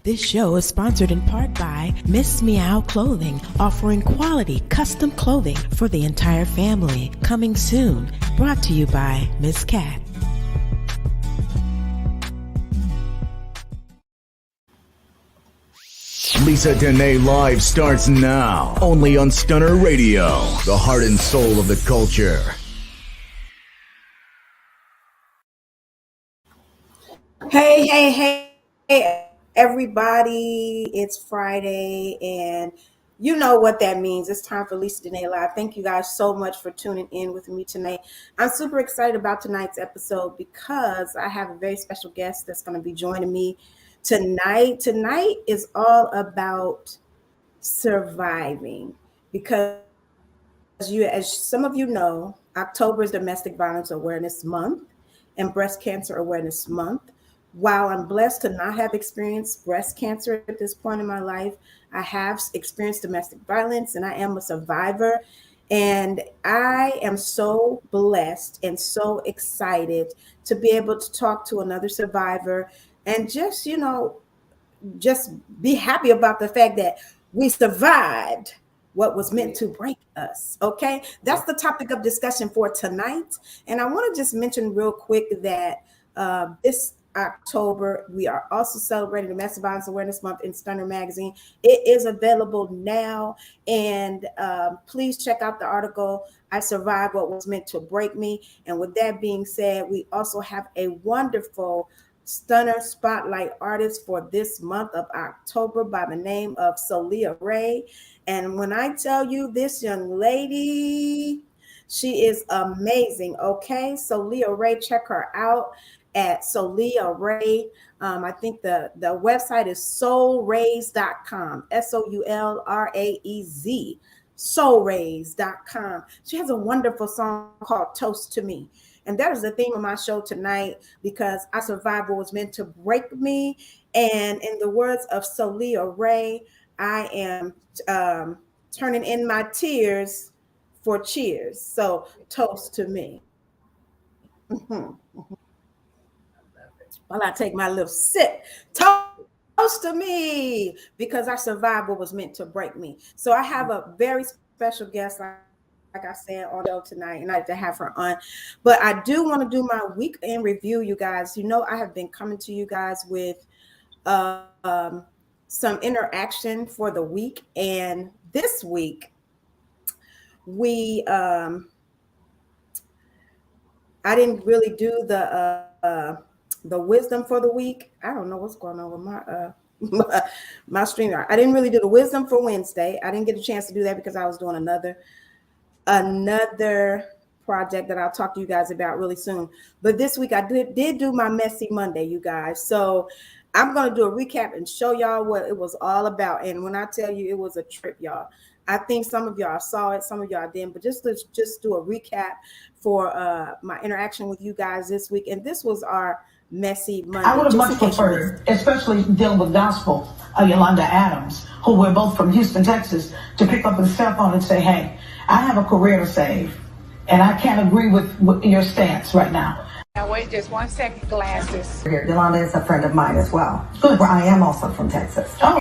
This show is sponsored in part by Miss Meow Clothing, offering quality custom clothing for the entire family. Coming soon. Brought to you by Miss Cat. Lisa Denae Live starts now, only on Stunner Radio, the heart and soul of the culture. Hey, everybody. It's Friday, and you know what that means. It's time for Lisa Denae Live. Thank you guys so much for tuning in with me tonight. I'm super excited about tonight's episode because I have a very special guest that's going to be joining me tonight. Tonight is all about surviving because as some of you know, October is Domestic Violence Awareness Month and Breast Cancer Awareness Month. While I'm blessed to not have experienced breast cancer at this point in my life, I have experienced domestic violence and I am a survivor. And I am so blessed and so excited to be able to talk to another survivor and just be happy about the fact that we survived what was meant to break us. Okay, that's the topic of discussion for tonight. And I want to just mention real quick that this October, we are also celebrating Domestic Violence Awareness Month in Stunner Magazine. It is available now, and please check out the article, I Survived What Was Meant to Break Me. And with that being said, we also have a wonderful Stunner Spotlight artist for this month of October by the name of Shelia Henry. And when I tell you this young lady, she is amazing. Okay, Shelia Henry, check her out at Shelia Henry. I think the website is soulraise.com, SOULRAEZ, soulraise.com. She has a wonderful song called Toast to Me. And that is the theme of my show tonight because I survived what was meant to break me. And in the words of Shelia Henry, I am turning in my tears for cheers. So toast to me. While I take my little sip, toast to me because I survived what was meant to break me. So I have a very special guest, like I said, on the show tonight, and I have to have her on. But I do want to do my weekend review, you guys. You know, I have been coming to you guys with some interaction for the week, and this week we I didn't really do the wisdom for the week. I don't know what's going on with my my stream. I didn't really do the wisdom for Wednesday. I didn't get a chance to do that because I was doing another project that I'll talk to you guys about really soon. But this week I did do my messy Monday, you guys. So I'm going to do a recap and show y'all what it was all about. And when I tell you it was a trip, y'all, I think some of y'all saw it, some of y'all didn't, but just do a recap for my interaction with you guys this week. And this was our messy Monday. I would have much preferred, especially dealing with gospel, Yolanda Adams, who we're both from Houston, Texas, to pick up the cell phone and say, hey, I have a career to save, and I can't agree with your stance right now. Now wait just 1 second, glasses. Yolanda is a friend of mine as well. Good. Where I am also from Texas. Oh.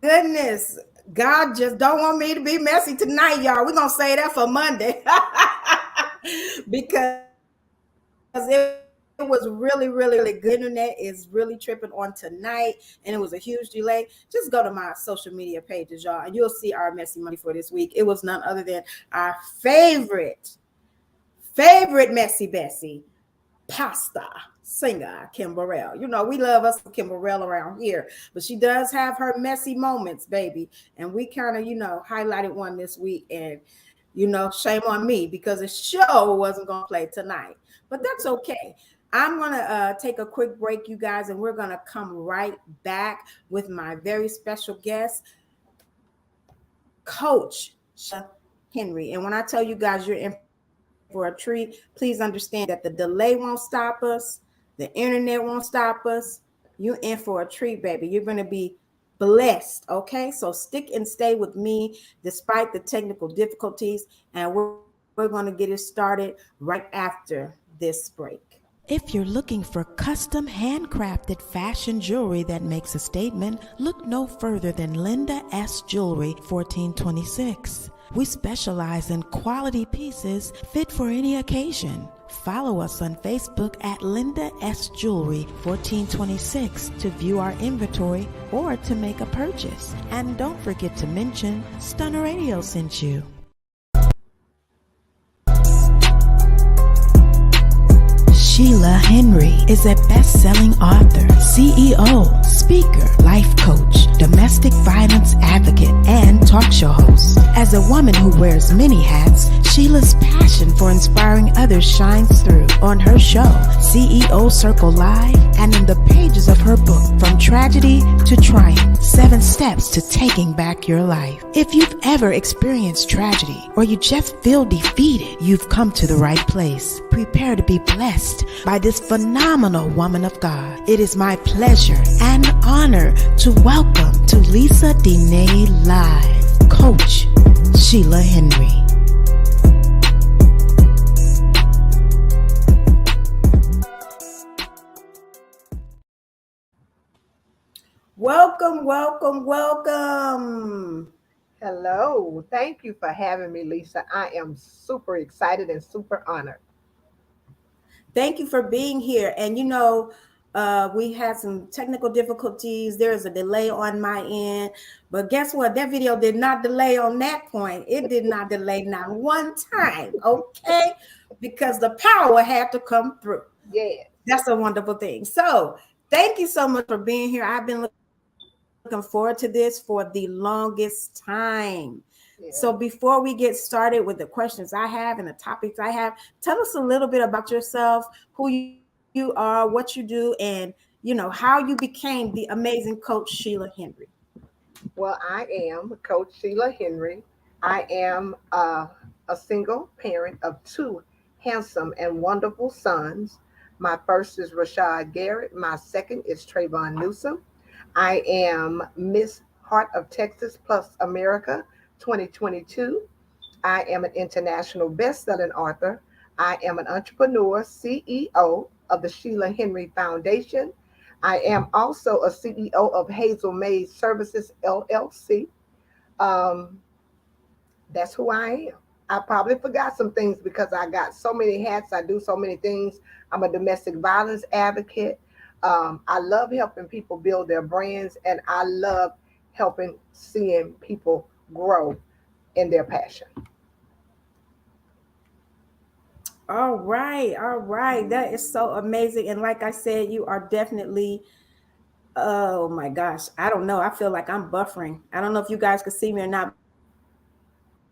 Goodness, God just don't want me to be messy tonight, y'all. We're going to say that for Monday. Because it was really, really, really good. Internet is really tripping on tonight, and it was a huge delay. Just go to my social media pages, y'all, and you'll see our messy Monday for this week. It was none other than our favorite Messy Bessie, pasta singer, Kim Burrell. You know, we love us Kim Burrell around here, but she does have her messy moments, baby. And we kind of, highlighted one this week, and shame on me because the show wasn't going to play tonight, but that's okay. I'm going to take a quick break, you guys, and we're going to come right back with my very special guest, Coach Shelia Henry. And when I tell you guys you're in for a treat, please understand that the delay won't stop us. The internet won't stop us. You're in for a treat, baby. You're going to be blessed, okay? So stick and stay with me despite the technical difficulties, and we're going to get it started right after this break. If you're looking for custom handcrafted fashion jewelry that makes a statement, look no further than Linda S. Jewelry 1426. We specialize in quality pieces fit for any occasion. Follow us on Facebook at Linda S. Jewelry 1426 to view our inventory or to make a purchase. And don't forget to mention Stunner Radio sent you. Shelia Henry is a best-selling author, CEO, speaker, life coach, domestic violence advocate, and talk show host. As a woman who wears many hats, Sheila's passion for inspiring others shines through on her show, CEO Circle Live, and in the pages of her book, From Tragedy to Triumph, 7 Steps to Taking Back Your Life. If you've ever experienced tragedy or you just feel defeated, you've come to the right place. Prepare to be blessed by this phenomenal woman of God. It is my pleasure and honor to welcome to Lisa Denae Live, Coach Shelia Henry. Welcome, welcome, welcome. Hello. Thank you for having me, Lisa. I am super excited and super honored. Thank you for being here. And we had some technical difficulties. There is a delay on my end. But guess what? That video did not delay on that point. It did not delay not one time, okay? Because the power had to come through. Yeah. That's a wonderful thing. So thank you so much for being here. I've been looking forward to this for the longest time. Yeah. So before we get started with the questions I have and the topics I have, tell us a little bit about yourself, who you are, what you do, and how you became the amazing Coach Shelia Henry. Well, I am Coach Sheila Henry. I am a single parent of 2 handsome and wonderful sons. My first is Rashad Garrett. My second is Trayvon Newsom. I am Miss Heart of Texas Plus America 2022. I am an international best-selling author. I am an entrepreneur, CEO of the Shelia Henry Foundation. I am also a CEO of Hazel Maid Services, LLC. That's who I am. I probably forgot some things because I got so many hats. I do so many things. I'm a domestic violence advocate. I love helping people build their brands, and I love helping seeing people grow in their passion. All right. That is so amazing. And like I said, you are definitely, oh my gosh, I don't know. I feel like I'm buffering. I don't know if you guys can see me or not,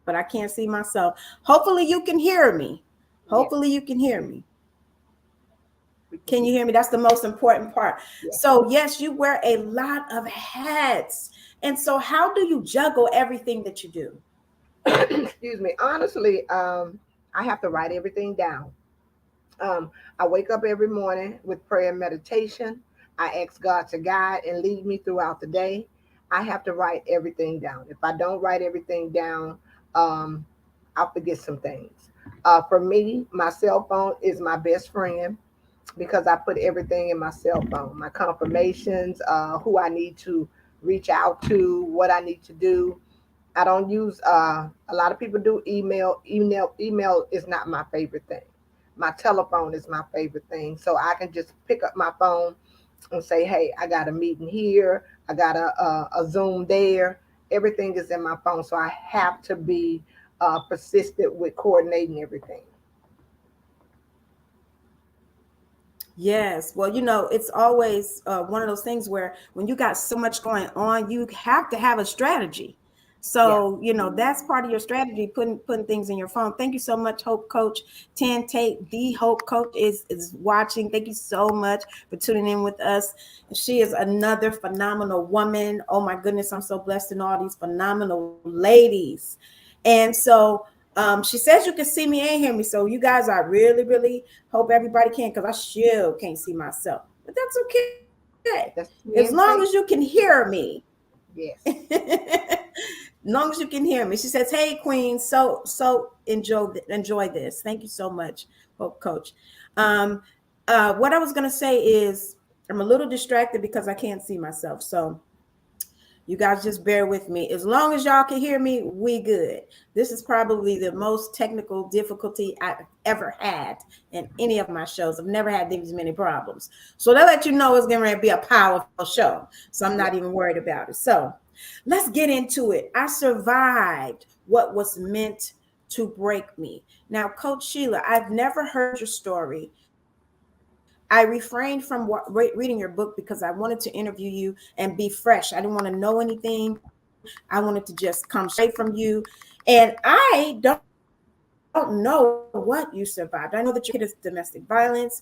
but I can't see myself. Hopefully you can hear me. You can hear me. Can you hear me? That's the most important part. Yeah. So yes, you wear a lot of hats. And so how do you juggle everything that you do? Excuse me. Honestly, I have to write everything down. I wake up every morning with prayer and meditation. I ask God to guide and lead me throughout the day. I have to write everything down. If I don't write everything down, I'll forget some things. For me, my cell phone is my best friend because I put everything in my cell phone, my confirmations, who I need to reach out to, what I need to do. I don't use, a lot of people do email. Email is not my favorite thing. My telephone is my favorite thing. So I can just pick up my phone and say, hey, I got a meeting here. I got a Zoom there. Everything is in my phone. So I have to be persistent with coordinating everything. Yes. Well, it's always one of those things where when you got so much going on, you have to have a strategy. So, that's part of your strategy, putting things in your phone. Thank you so much, Hope Coach. 10 Tate, the Hope Coach is watching. Thank you so much for tuning in with us. She is another phenomenal woman. Oh my goodness, I'm so blessed in all these phenomenal ladies. And so she says you can see me and hear me. So you guys, I really, really hope everybody can, because I still can't see myself. But that's okay. As long as you can hear me. Yes. As long as you can hear me. She says, hey, Queen, so enjoy this. Thank you so much, Hope Coach. What I was going to say is I'm a little distracted because I can't see myself. So you guys just bear with me. As long as y'all can hear me, we good. This is probably the most technical difficulty I've ever had in any of my shows. I've never had these many problems. So that let you know it's going to be a powerful show. So I'm not even worried about it. So let's get into it. I survived what was meant to break me. Now, Coach Sheila, I've never heard your story. I refrained from reading your book because I wanted to interview you and be fresh. I didn't want to know anything. I wanted to just come straight from you. And I don't know what you survived. I know that your kid is domestic violence.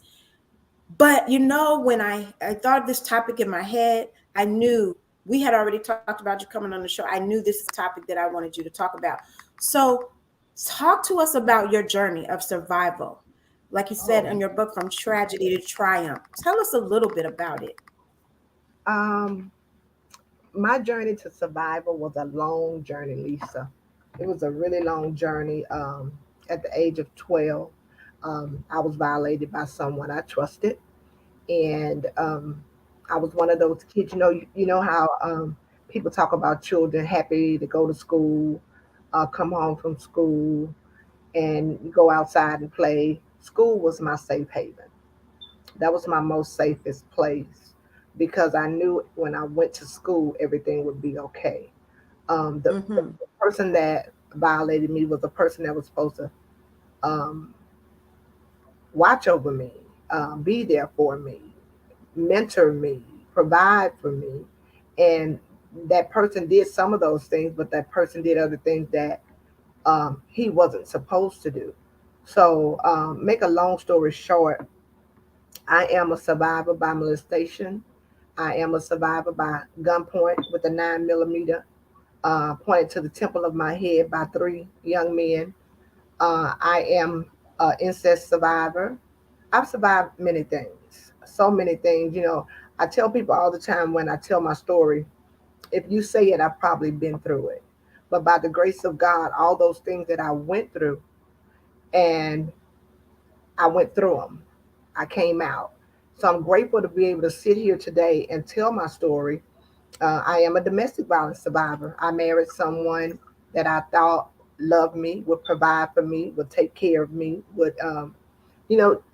But when I thought of this topic in my head, I knew we had already talked about you coming on the show. I knew this is a topic that I wanted you to talk about. So talk to us about your journey of survival. Like you said in your book, from tragedy to triumph. Tell us a little bit about it. Um, my journey to survival was a long journey, Lisa. It was a really long journey. At the age of 12, I was violated by someone I trusted, and I was one of those kids. You know how people talk about children happy to go to school, come home from school, and go outside and play. School was my safe haven. That was my most safest place because I knew when I went to school, everything would be okay. The Mm-hmm. person that violated me was a person that was supposed to um, watch over me, be there for me, mentor me, provide for me. And that person did some of those things, but that person did other things that he wasn't supposed to do. So, make a long story short, I am a survivor by molestation. I am a survivor by gunpoint with a 9 millimeter pointed to the temple of my head by three young men. I am an incest survivor. I've survived many things, so many things. I tell people all the time when I tell my story, if you say it, I've probably been through it. But by the grace of God, all those things that I went through, and I went through them. I came out. So I'm grateful to be able to sit here today and tell my story. I am a domestic violence survivor. I married someone that I thought loved me, would provide for me, would take care of me, would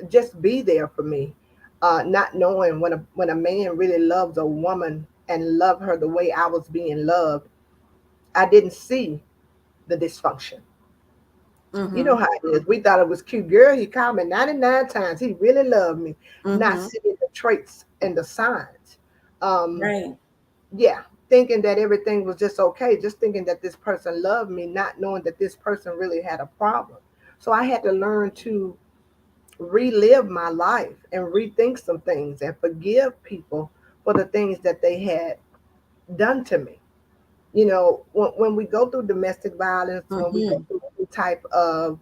just be there for me. Not knowing when a man really loves a woman and love her the way I was being loved, I didn't see the dysfunction. You know Mm-hmm. how it is. We thought it was cute. Girl, he called me 99 times. He really loved me. Not Mm-hmm. seeing the traits and the signs. Um, Right. yeah, thinking that everything was just okay, just thinking that this person loved me, not knowing that this person really had a problem. So I had to learn to relive my life and rethink some things and forgive people for the things that they had done to me. When we go through domestic violence, when we go Mm-hmm. through any type of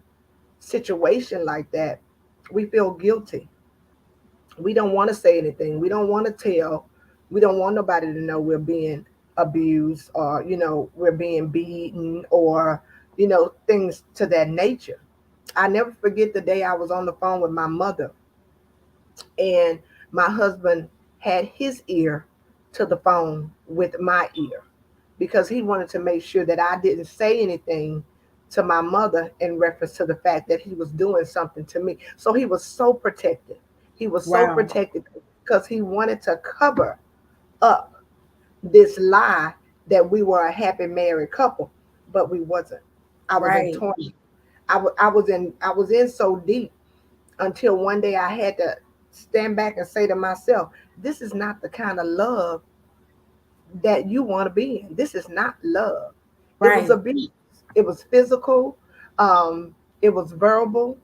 situation like that, we feel guilty. We don't want to say anything. We don't want to tell. We don't want nobody to know we're being abused or, we're being beaten or, things to that nature. I never forget the day I was on the phone with my mother and my husband had his ear to the phone with my ear because he wanted to make sure that I didn't say anything to my mother in reference to the fact that he was doing something to me. So he was so protective. He was so Wow. protective because he wanted to cover up this lie that we were a happy married couple, but we wasn't. I was in Right. torment. I was in so deep until one day I had to stand back and say to myself, this is not the kind of love that you want to be in. This is not love. It was Right. abuse. It was physical. It was verbal.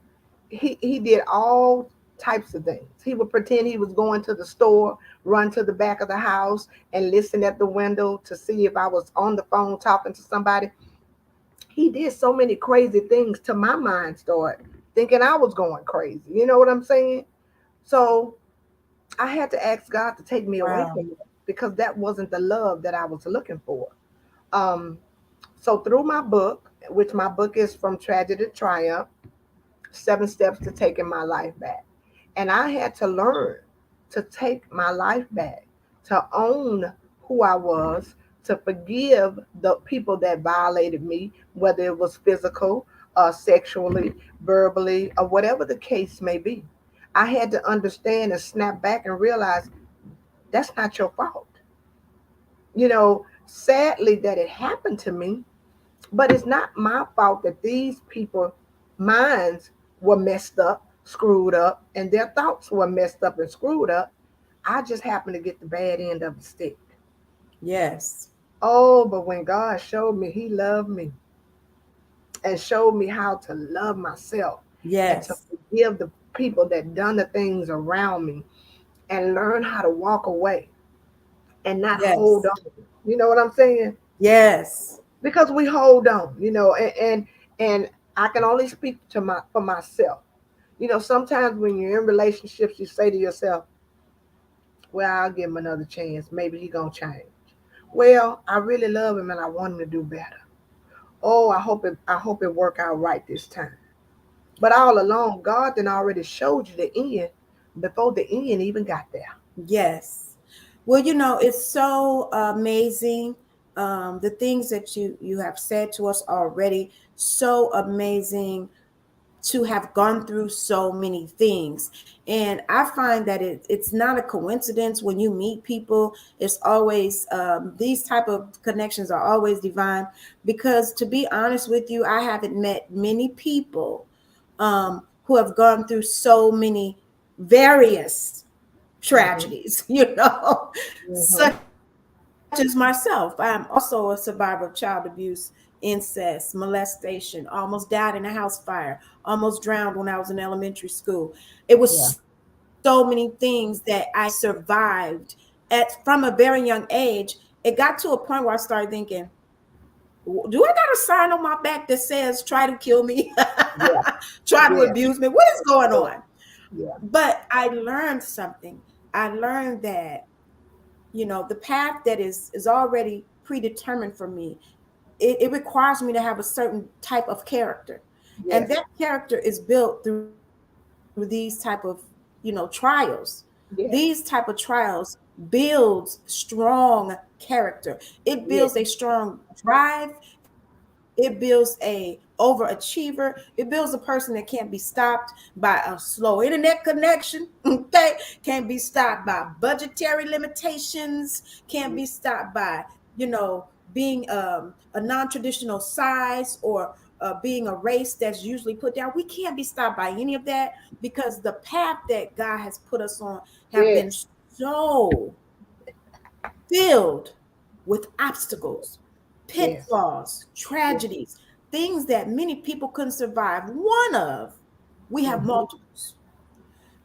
He did all types of things. He would pretend he was going to the store, run to the back of the house, and listen at the window to see if I was on the phone talking to somebody. He did so many crazy things to my mind started thinking I was going crazy. You know what I'm saying? So I had to ask God to take me away Wow. from it because that wasn't the love that I was looking for. Um, so through my book, which my book is From Tragedy to Triumph, 7 Steps to Taking My Life Back. And I had to learn to take my life back, to own who I was, to forgive the people that violated me, whether it was physical, sexually, verbally, or whatever the case may be. I had to understand and snap back and realize that's not your fault. Sadly that it happened to me, but it's not my fault that these people minds were messed up, screwed up, and their thoughts were messed up and screwed up. I just happened to get the bad end of the stick. Yes. Oh, but when God showed me he loved me and showed me how to love myself and to Yes. forgive the people that done the things around me and learn how to walk away and not hold Yes. on. You know what I'm saying? Yes. Because we hold on, and I can only speak for myself. Sometimes when you're in relationships, you say to yourself, well, I'll give him another chance. Maybe he gonna change. Well, I really love him and I want him to do better. Oh, I hope it work out right this time. But all along, God then already showed you the end before the end even got there. Yes. Well, it's so amazing. The things that you have said to us already, so amazing to have gone through so many things. And I find that it's not a coincidence when you meet people. It's always these type of connections are always divine, because to be honest with you, I haven't met many people who have gone through so many various Hmm. tragedies, Hmm. such as myself. I'm also a survivor of child abuse, incest, molestation, almost died in a house fire, almost drowned when I was in elementary school. It Yeah. was so many things that I survived from a very young age. It got to a point where I started thinking, do I got a sign on my back that says try to kill me, Yeah. try to Yeah. abuse me? What is going Yeah. on? Yeah. But I learned something. I learned that the path that is already predetermined for me, it requires me to have a certain type of character, and Yes. that character is built through these type of trials. These type of Yes. trials builds strong character. It builds a Yes. strong drive. It builds a overachiever. It builds a person that can't be stopped by a slow internet connection. Okay, can't be stopped by budgetary limitations. Can't be stopped by being a non-traditional size, or being a race that's usually put down. We can't be stopped by any of that, because the path that God has put us on have been Yes. so filled with obstacles, Yes. pitfalls, Yes. tragedies, things that many people couldn't survive one of. We have Hmm. multiples.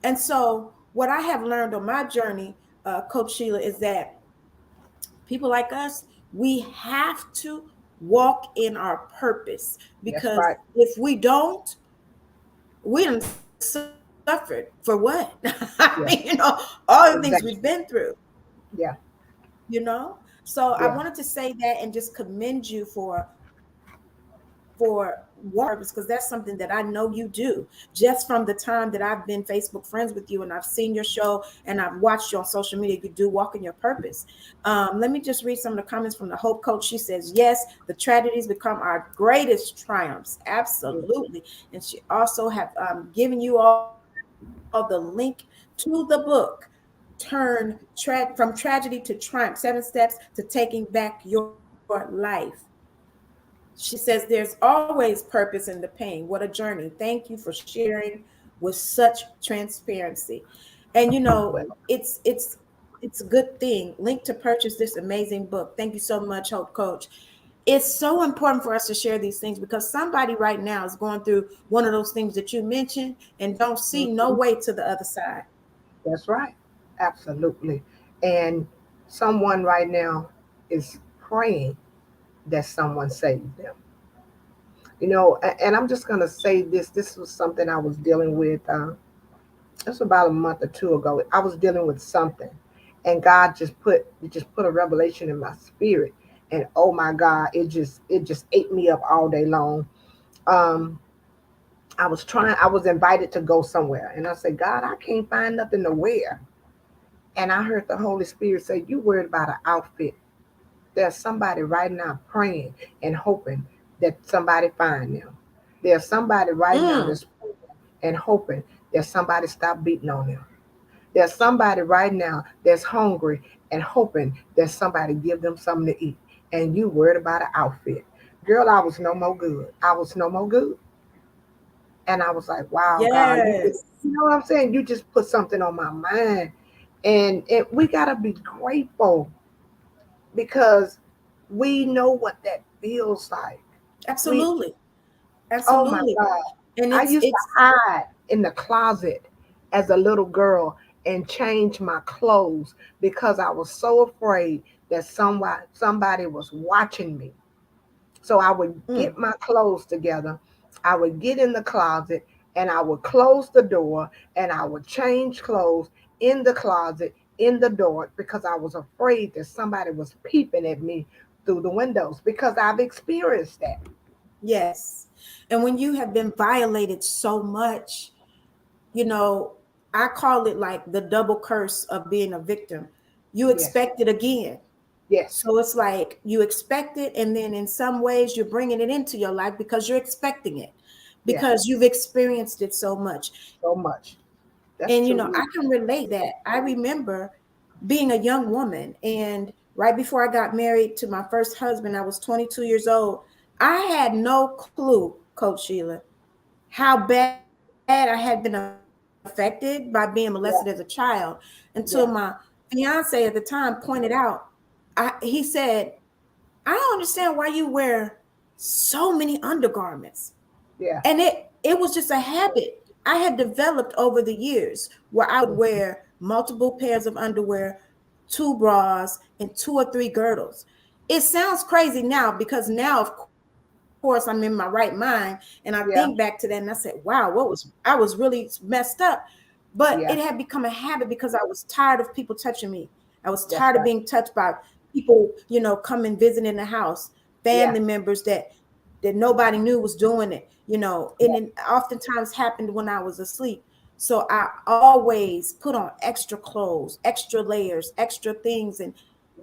And so, what I have learned on my journey, Coach Sheila, is that people like us, we have to walk in our purpose, That's because right. if we don't, we done suffered for what? I mean, Yeah. all the things we've been Exactly. through. Yeah. So I Yeah. wanted to say that and just commend you for one purpose, because that's something that I know you do, just from the time that I've been Facebook friends with you, and I've seen your show and I've watched you on social media. You do walk in your purpose. Let me just read some of the comments from the Hope Coach. She says, yes, the tragedies become our greatest triumphs. Yeah. Absolutely. And she also have given you all the link to the book, from tragedy to triumph, 7 steps to taking back your life. She says there's always purpose in the pain. What a journey. Thank you for sharing with such transparency. And Well, it's a good thing. Link to purchase this amazing book. Thank you so much, Hope Coach. It's so important for us to share these things, because somebody right now is going through one of those things that you mentioned and don't see no mhm. way to the other side. That's right. Absolutely. And someone right now is praying that someone saves them. And I'm just going to say this. This was something I was dealing with. Just about a month or two ago. I was dealing with something, and God just put a revelation in my spirit, and oh my God, it just ate me up all day long. Um, I was invited to go somewhere. And I said, God, I can't find nothing to wear. And I heard the Holy Spirit say, you worried about an outfit. There's somebody right now praying and hoping that somebody find them. There's somebody right now that's praying and hoping that somebody stop beating on them. There's somebody right now that's hungry and hoping that somebody give them something to eat. And you worried about an outfit. Girl, I was no more good. I was no more good. And I was like, wow, God, Yes. you know what I'm saying? You just put something on my mind. And we got to be grateful because we know what that feels like. We, Absolutely. oh my Absolutely. God. And I it's used to it's hide in the closet as a little girl and change my clothes because I was so afraid that somebody was watching me. So I would mm, get my clothes together. I would get in the closet and I would close the door and I would change clothes in the closet, in the door, because I was afraid that somebody was peeping at me through the windows because I've experienced that. yes. And when you have been violated so much, you know, I call it like the double curse of being a victim. You Yes, expect it again. yes, So it's like you expect it, and then in some ways you're bringing it into your life because you're expecting it, yeah, because you've experienced it so much. so much. That's And, true. I can relate that. I remember being a young woman, and right before I got married to my first husband, I was 22 years old. I had no clue, Coach Sheila, how bad I had been affected by being molested as a child until my Yeah, fiance at the time pointed out. He said, I don't understand why you wear so many undergarments. yeah, And it was just a habit I had developed over the years where I would wear multiple pairs of underwear, two bras, and two or three girdles. It sounds crazy now because now, of course, I'm in my right mind and I think back to that yeah, and I said, wow, I was really messed up. But it had yeah. become a habit because I was tired of people touching me. I was tired of That's right. being touched by people, coming visiting the house, Yeah, family members that nobody knew was doing it, and yeah, it oftentimes happened when I was asleep. So I always put on extra clothes, extra layers, extra things. And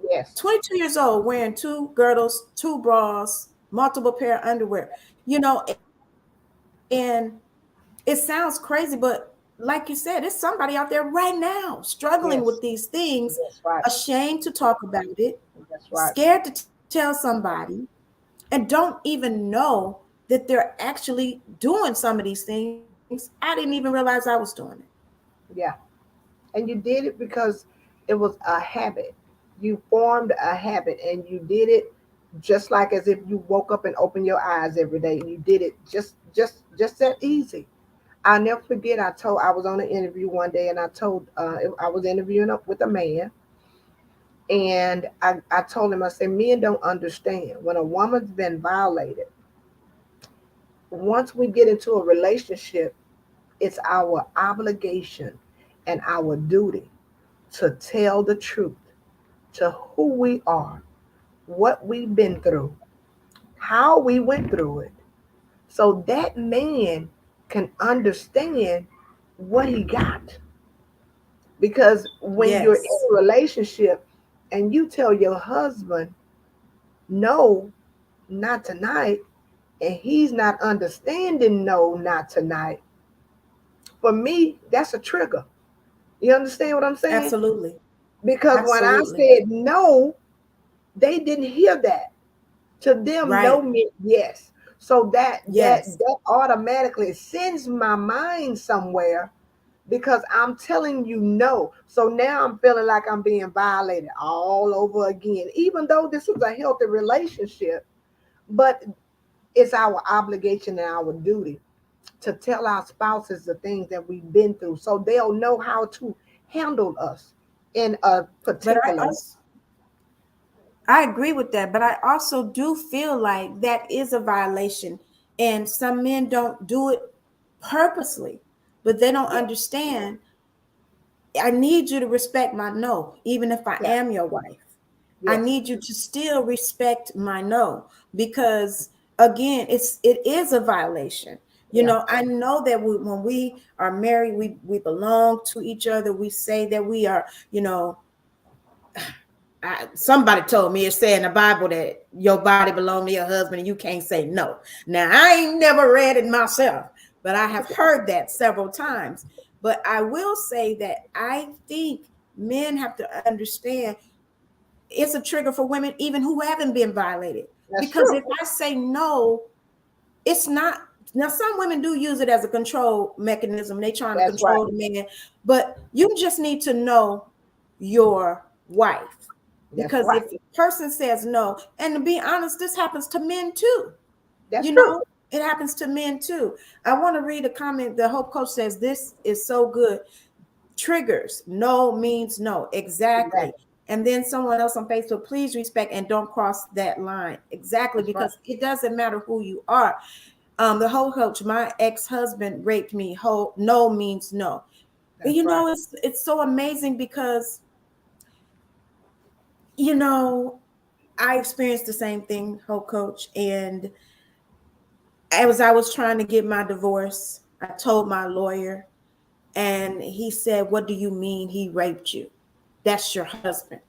yes, 22 years old, wearing two girdles, two bras, multiple pair of underwear, and it sounds crazy, but like you said, it's somebody out there right now struggling with yes. these things, That's right. ashamed to talk about it, That's right. scared to tell somebody, and don't even know that they're actually doing some of these things. I didn't even realize I was doing it. Yeah. And you did it because it was a habit. You formed a habit and you did it just like as if you woke up and opened your eyes every day. You did it just that easy. I'll never forget. I was on an interview one day and I was interviewing up with a man. And I told him, I said, men don't understand when a woman's been violated. Once we get into a relationship, it's our obligation and our duty to tell the truth to who we are, what we've been through, how we went through it, so that man can understand what he got. Because when you're in Yes, a relationship and you tell your husband, no, not tonight, and he's not understanding, no, not tonight, for me, that's a trigger. You understand what I'm saying? absolutely. Because when I Absolutely. said no, they didn't hear that. To them, no Right. meant yes. So Yes. that automatically sends my mind somewhere because I'm telling you no. So now I'm feeling like I'm being violated all over again, even though this was a healthy relationship. But it's our obligation and our duty to tell our spouses the things that we've been through so they'll know how to handle us in a But particular. I agree with that, but I also do feel like that is a violation. And some men don't do it purposely, but they don't Yeah, understand. I need you to respect my no, even if I yeah, am your wife. I yes, need you to still respect my no because again, it is a violation. You know, I know that when we are married, we belong to each other. We say that we are, you know, somebody told me it's saying in the Bible that your body belongs to your husband and you can't say no. Now, I ain't never read it myself, but I have heard that several times. But I will say that I think men have to understand it's a trigger for women, even who haven't been violated. That's Because true. if I say no, it's not. Now, some women do use it as a control mechanism. They trying to That's control right. the man, but you just need to know your wife. That's Because right. if a person says no, and to be honest, this happens to men too. That's You true. know, it happens to men too. I want to read a comment. The Hope Coach says, this is so good. Triggers. No means no. Exactly. Exactly. And then someone else on Facebook, please respect and don't cross that line. Exactly. That's right. Because it doesn't matter who you are. The whole coach, my ex-husband raped me. Whole no means no. That's You right. know, it's so amazing because, you know, I experienced the same thing, whole coach. And as I was trying to get my divorce, I told my lawyer, and he said, "What do you mean he raped you? That's your husband."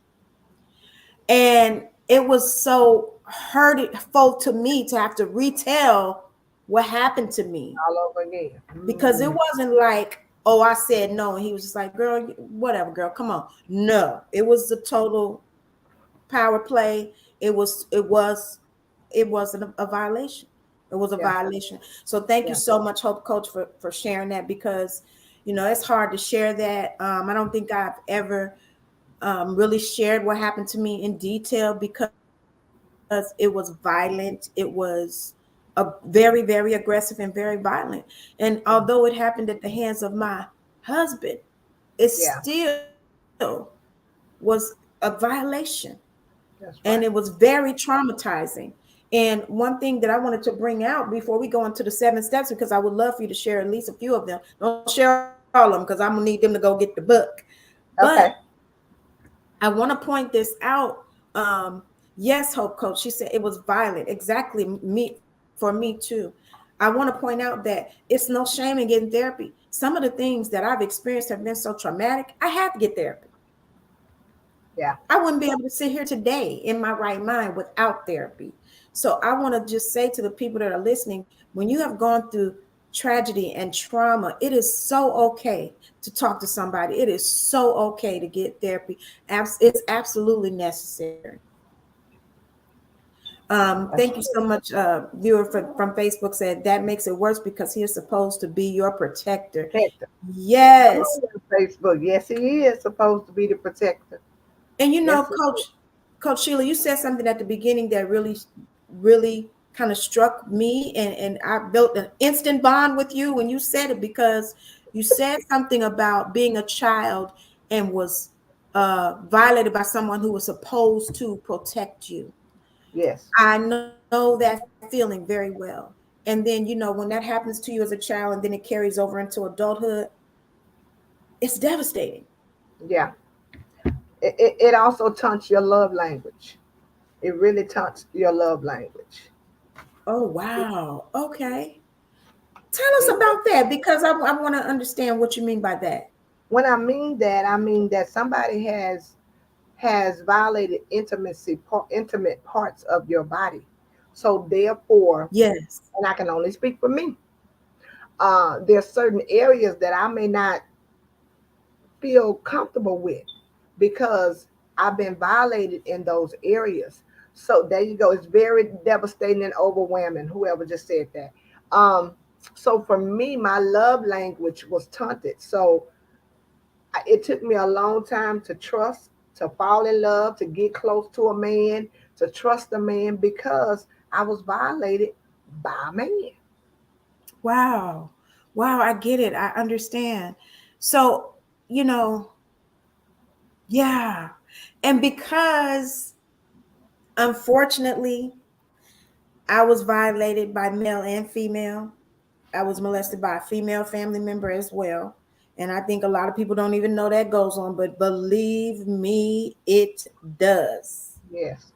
And it was so hurtful to me to have to retell what happened to me, All over again. because it wasn't like, oh, I said no, and he was just like, girl, whatever, girl, come on. No, it was a total power play. It wasn't a violation. It was a Yeah. violation. So thank you Yeah. so much, Hope Coach, for sharing that, because you know it's hard to share that. I don't think I've ever really shared what happened to me in detail, because it was violent. It was a very, very aggressive and very violent. And although it happened at the hands of my husband, it Yeah. still was a violation. That's And right. it was very traumatizing. And one thing that I wanted to bring out before we go into the 7 steps, because I would love for you to share at least a few of them. Don't share all of them, because I'm gonna need them to go get the book. Okay. But I want to point this out. Yes, Hope Coach, she said it was violent. Exactly, me, for me too. I want to point out that it's no shame in getting therapy. Some of the things that I've experienced have been so traumatic, I had to get therapy. Yeah. I wouldn't be able to sit here today in my right mind without therapy. So I want to just say to the people that are listening, when you have gone through tragedy and trauma, it is so okay to talk to somebody. It is so okay to get therapy. It's absolutely necessary. That's Thank you so much. Viewer from Facebook said that makes it worse because he is supposed to be your protector. protector. Come Yes. on, Facebook. Yes, he is supposed to be the protector. And you know, Yes, he is. Coach Sheila, you said something at the beginning that really kind of struck me, and I built an instant bond with you when you said it, because you said something about being a child and was violated by someone who was supposed to protect you. Yes. I know that feeling very well. And then, you know, when that happens to you as a child and then it carries over into adulthood, it's devastating. Yeah. It also taunts your love language. It really taunts your love language. Oh, wow. Okay. Tell us It- about that, because I want to understand what you mean by that. when I mean that somebody has violated intimate parts of your body. So therefore, Yes. and I can only speak for me. There's certain areas that I may not feel comfortable with because I've been violated in those areas. So there you go. It's very devastating and overwhelming. Whoever just said that. Um, so for me, my love language was taunted. So it took me a long time to trust, to fall in love, to get close to a man, to trust a man because I was violated by a man. Wow. Wow. I get it. I understand. So, you know, yeah. And because unfortunately, I was violated by male and female, I was molested by a female family member as well. And I think a lot of people don't even know that goes on, but believe me, it does. Yes.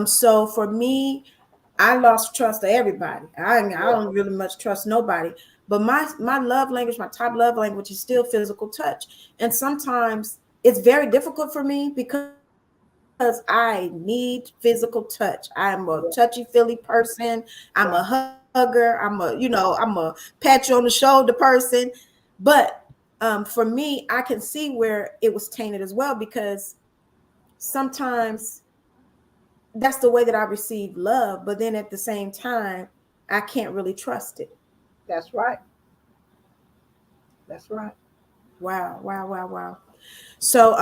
So for me, I lost trust of everybody. I don't really much trust nobody. But my love language, my top love language is still physical touch. And sometimes it's very difficult for me because I need physical touch. I'm a touchy feely person. I'm a hugger. I'm a pat you on the shoulder person. But for me, I can see where it was tainted as well, because sometimes that's the way that I receive love, but then at the same time, I can't really trust it. That's right. That's right. Wow, wow, wow, wow. So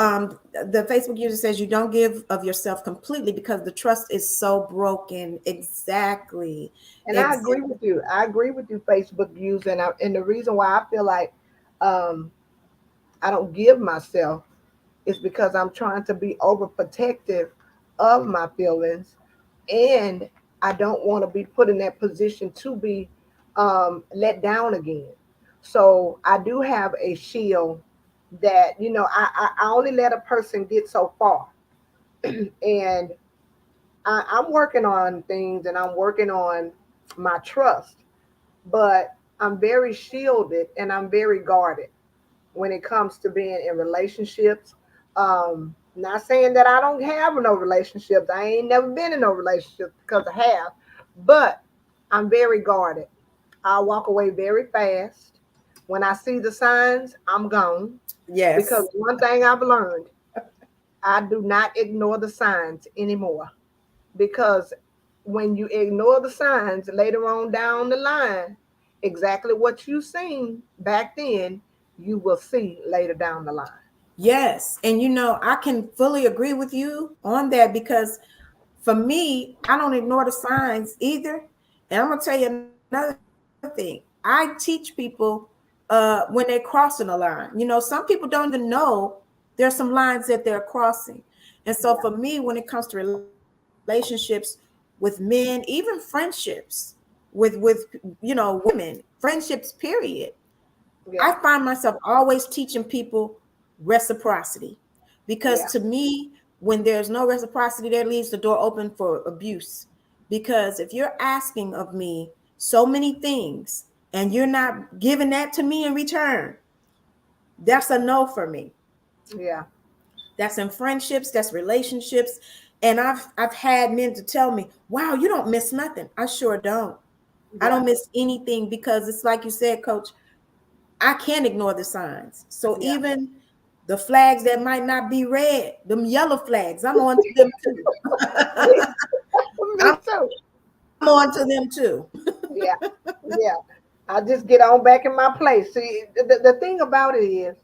the Facebook user says you don't give of yourself completely because the trust is so broken. Exactly. And I agree with you. I agree with you, Facebook user. And the reason why I feel like um, I don't give myself is because I'm trying to be overprotective of my feelings, and I don't want to be put in that position to be let down again. So I do have a shield that, I only let a person get so far. And I'm working on things, and I'm working on my trust, but I'm very shielded and I'm very guarded when it comes to being in relationships. Not saying that I don't have no relationships. I ain't never been in no relationships because I have, but I'm very guarded. I walk away very fast. When I see the signs, I'm gone. Yes. Because one thing I've learned, I do not ignore the signs anymore. Because when you ignore the signs later on down the line, exactly what you seen back then, you will see later down the line. Yes. And I can fully agree with you on that, because for me, I don't ignore the signs either. And I'm gonna tell you another thing. I teach people when they're crossing a line. Some people don't even know there's some lines that they're crossing. And so for Yeah, me, when it comes to relationships with men, even friendships with women, friendships period, I yeah, find myself always teaching people reciprocity, because yeah, to me, when there's no reciprocity, that leaves the door open for abuse. Because if you're asking of me so many things and you're not giving that to me in return, that's a no for me. yeah, That's in friendships, that's relationships. And I've had men to tell me, wow, you don't miss nothing. I sure don't. I yeah, don't miss anything, because it's like you said, coach, I can't ignore the signs. So yeah. even the flags that might not be red, them yellow flags, I'm on to them too. Me, me I'm too. on to them too. Yeah, yeah. I just get on back in my place. See, the thing about it is,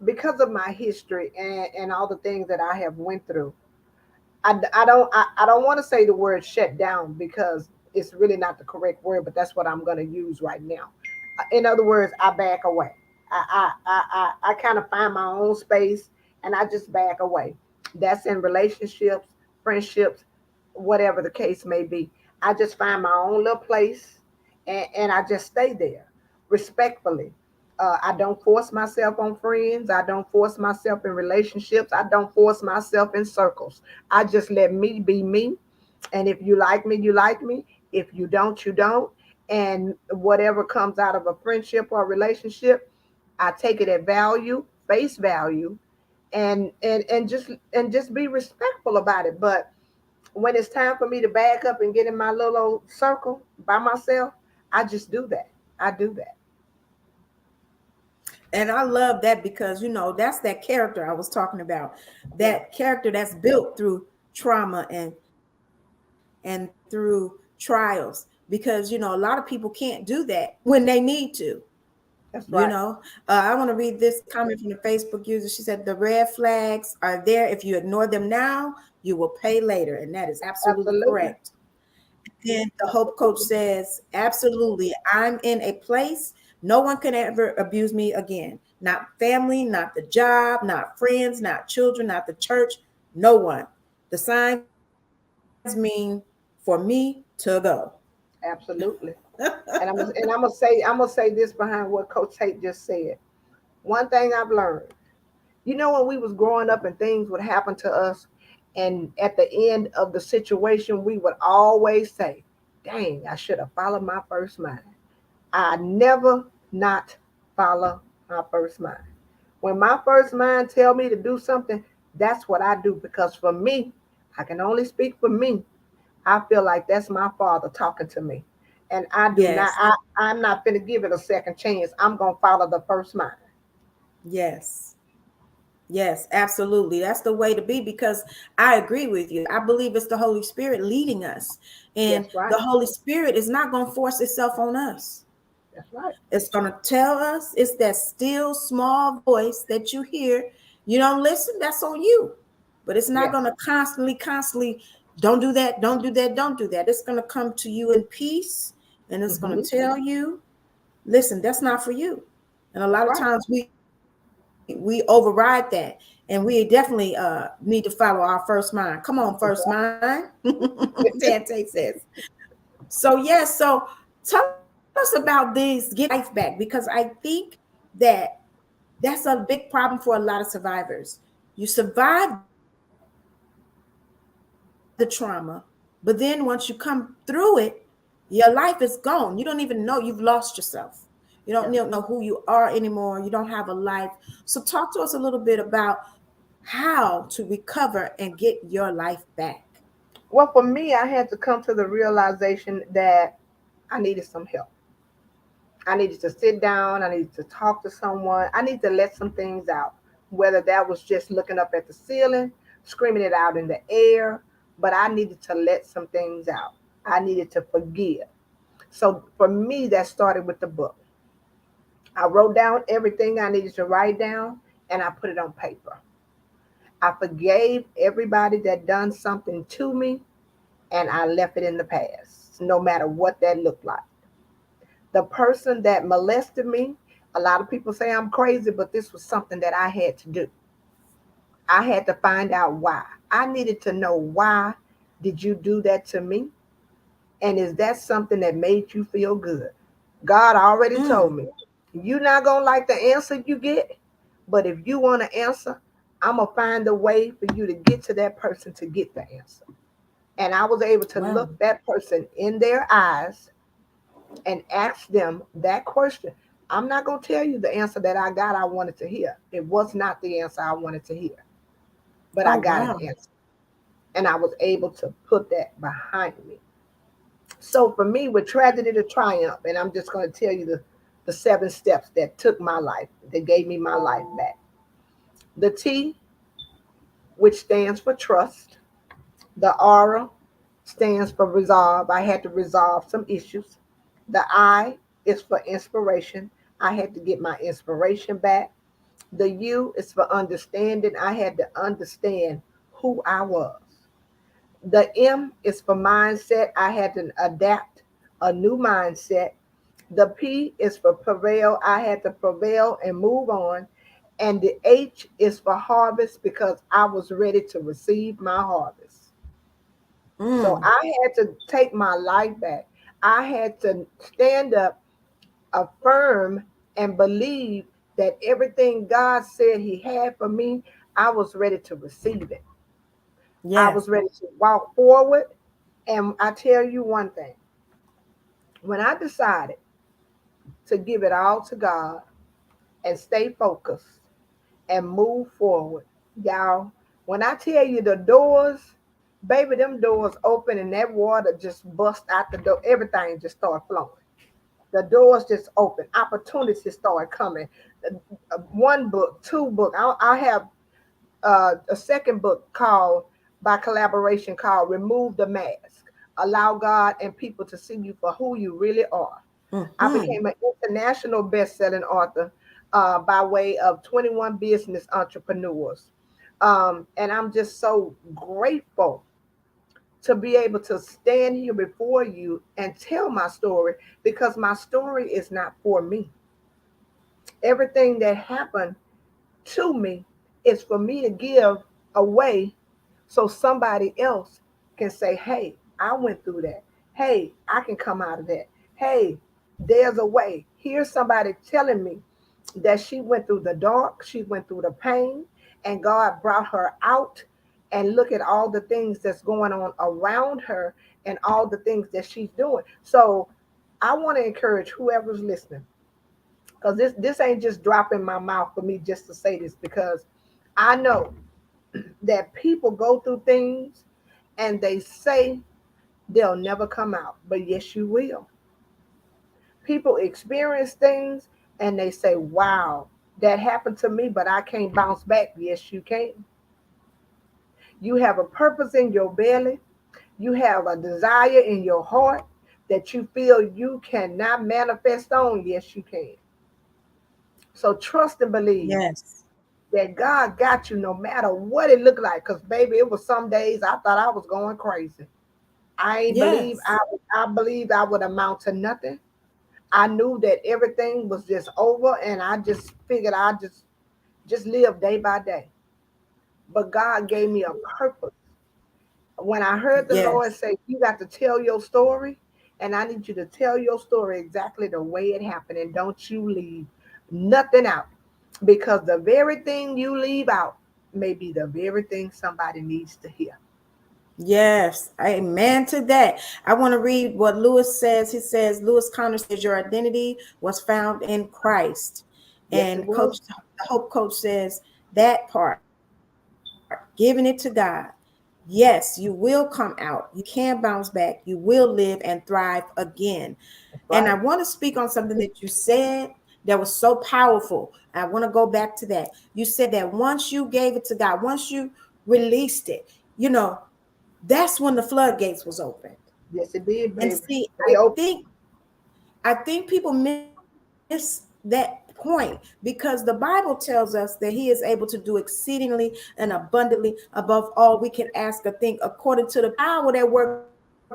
because of my history and all the things that I have went through, I don't want to say the word shut down because it's really not the correct word, but that's what I'm going to use right now. In other words, I back away. I kind of find my own space and I just back away. That's in relationships, friendships, whatever the case may be. I just find my own little place, and I just stay there respectfully. I don't force myself on friends. I don't force myself in relationships. I don't force myself in circles. I just let me be me. And if you like me, you like me. If you don't, you don't. And whatever comes out of a friendship or a relationship, I take it at value, face value, and just be respectful about it. But when it's time for me to back up and get in my little old circle by myself, I just do that. I do that. And I love that, because that's that character I was talking about. Yeah, That character that's built through trauma and through trials. Because a lot of people can't do that when they need to. that's right. I want to read this comment from the Facebook user. She said, the red flags are there. If you ignore them now, you will pay later. And that is absolutely Absolutely. correct. Then the Hope Coach says, absolutely. I'm in a place no one can ever abuse me again. Not family, not the job, not friends, not children, not the church, no one. The signs mean for me to go. Absolutely. And I'm gonna say this behind what Coach Tate just said. One thing I've learned, when we was growing up and things would happen to us, And at the end of the situation, we would always say, dang, I should have followed my first mind. I never not follow my first mind. When my first mind tell me to do something, that's what I do. Because for me, I can only speak for me. I feel like that's my father talking to me. And I do not, Yes. I'm not going to give it a second chance. I'm going to follow the first mind. Yes. Yes, absolutely. That's the way to be, because I agree with you. I believe it's the Holy Spirit leading us. And That's right. the Holy Spirit is not going to force itself on us. That's right. It's going to tell us, it's that still small voice that you hear. You don't listen, that's on you. But it's not Yes. going to constantly, don't do that, don't do that, don't do that. It's going to come to you in peace, and it's going to Mm-hmm. tell you, listen, that's not for you. And a That's lot of right. times we override that, and we definitely need to follow our first mind. Come on, That's first mind. Tante says. So yes, so tell us about these get life back, because I think that that's a big problem for a lot of survivors. You survive the trauma, but then once you come through it, your life is gone. You don't even know you've lost yourself. You don't Yes. know who you are anymore. You don't have a life. So talk to us a little bit about how to recover and get your life back. Well, for me, I had to come to the realization that I needed some help. I needed to sit down. I needed to talk to someone. I need to let some things out, whether that was just looking up at the ceiling, screaming it out in the air, but I needed to let some things out. I needed to forgive. So for me, that started with the book. I wrote down everything I needed to write down, and I put it on paper. I forgave everybody that done something to me, and I left it in the past, no matter what that looked like. The person that molested me, a lot of people say I'm crazy, but this was something that I had to do. I had to find out why. I needed to know, why did you do that to me? And is that something that made you feel good? God already told Mm, me, you're not going to like the answer you get, but if you want to answer, I'm going to find a way for you to get to that person to get the answer. And I was able to wow. look that person in their eyes and ask them that question. I'm not going to tell you the answer that I got, I wanted to hear. It was not the answer I wanted to hear, but Oh I got an wow. answer. And I was able to put that behind me. So for me, with tragedy to triumph, and I'm just going to tell you the 7 steps that took my life, that gave me my life back. The T, which stands for trust. The R stands for resolve. I had to resolve some issues. The I is for inspiration. I had to get my inspiration back. The U is for understanding. I had to understand who I was. The M is for mindset. I had to adapt a new mindset. The P is for prevail. I had to prevail and move on. And the H is for harvest, because I was ready to receive my harvest. So Mm, I had to take my life back. I had to stand up, affirm, and believe that everything God said He had for me, I was ready to receive it. I yes. was ready to walk forward. And I tell you one thing, when I decided to give it all to God and stay focused and move forward, y'all, when I tell you the doors, baby, them doors open and that water just bust out the door. Everything just started flowing. The doors just open. Opportunities started coming. One book, 2 books. I have a second book called, by collaboration, called Remove the Mask. Allow God and people to see you for who you really are. I Mm-hmm. became an international best-selling author by way of 21 business entrepreneurs. And I'm just so grateful to be able to stand here before you and tell my story, because my story is not for me. Everything that happened to me is for me to give away, so somebody else can say, hey, I went through that. Hey, I can come out of that. Hey, there's a way. Here's somebody telling me that she went through the dark, she went through the pain, and God brought her out. and look at all the things that's going on around her and all the things that she's doing. So I want to encourage whoever's listening, because this ain't just dropping my mouth for me just to say this, because I know that people go through things and they say they'll never come out, but yes, you will. People experience things and they say, wow, that happened to me, but I can't bounce back. Yes, you can. You have a purpose in your belly. You have a desire in your heart that you feel you cannot manifest on. Yes, you can. So trust and believe Yes. that God got you no matter what it looked like. Because, baby, it was some days I thought I was going crazy. I ain't believe Yes. I believed I would amount to nothing. I knew that everything was just over, and I just figured I just live day by day. But God gave me a purpose. When I heard the Lord Yes. say, you got to tell your story, and I need you to tell your story exactly the way it happened, and don't you leave nothing out, because the very thing you leave out may be the very thing somebody needs to hear. Yes, amen to that. I want to read what Lewis says. He says, Lewis Connor says, your identity was found in Christ. Yes, it And was. the Hope Coach says that part, giving it to God. Yes, you will come out. You can bounce back. You will live and thrive again. That's And I right. want to speak on something that you said that was so powerful. I want to go back to that. You said that once you gave it to God, once you released it, that's when the floodgates was opened. Yes, it did, And baby. see, They open. I think people miss that point because the Bible tells us that he is able to do exceedingly and abundantly above all we can ask or think, according to the power that work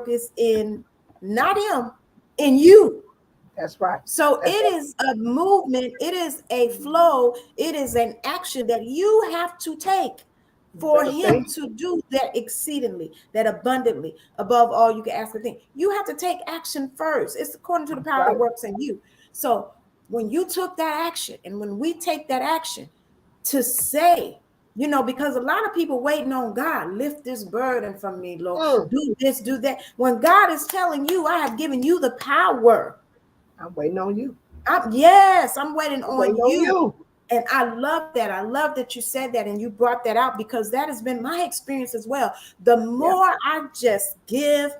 is in not him, in you. That's right. So it That's is a movement, it is a flow, it is an action that you have to take you for better him say. to do that exceedingly, that abundantly, above all you can ask or think. You have to take action first. It's according to the That's power that right. works in you. So when you took that action, and when we take that action to say, because a lot of people waiting on God, lift this burden from me, Lord, Mm, do this, do that. When God is telling you, I have given you the power. I'm waiting on you. Yes, I'm waiting I'm on waiting on you. you. And I love that. I love that you said that and you brought that out, because that has been my experience as well. The Yeah. more I just give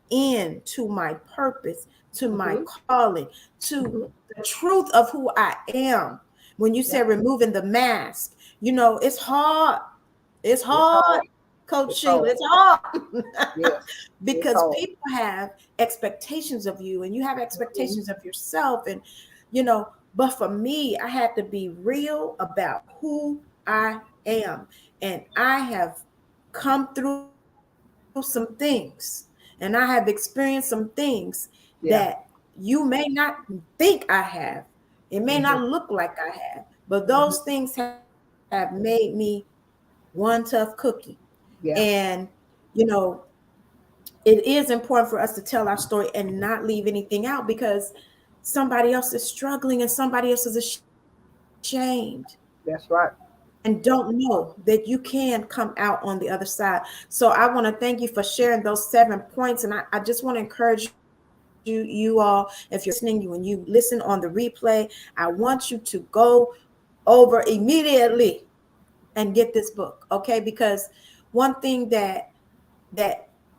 in to my purpose, to my Mm-hmm. calling, to Mm-hmm. the truth of who I am. When you Yeah. said removing the mask, it's hard. It's It's hard, hard. Coach It's Sheila. hard. It's hard. Yes. It's Because hard. people have expectations of you and you have Mm-hmm. expectations of yourself. And, but for me, I had to be real about who I am. And I have come through some things, and I have experienced some things that Yeah. you may not think I have. It may not look Mm-hmm. like I have, but those Mm-hmm. things have made me one tough cookie. And, Yeah. you know, it is important for us to tell our story and not leave anything out, because somebody else is struggling and somebody else is ashamed That's right. and don't know that you can come out on the other side. So I want to thank you for sharing those 7 points. And I just want to encourage you all, if you're listening, you when you listen on the replay, I want you to go over immediately and get this book, okay? Because one thing that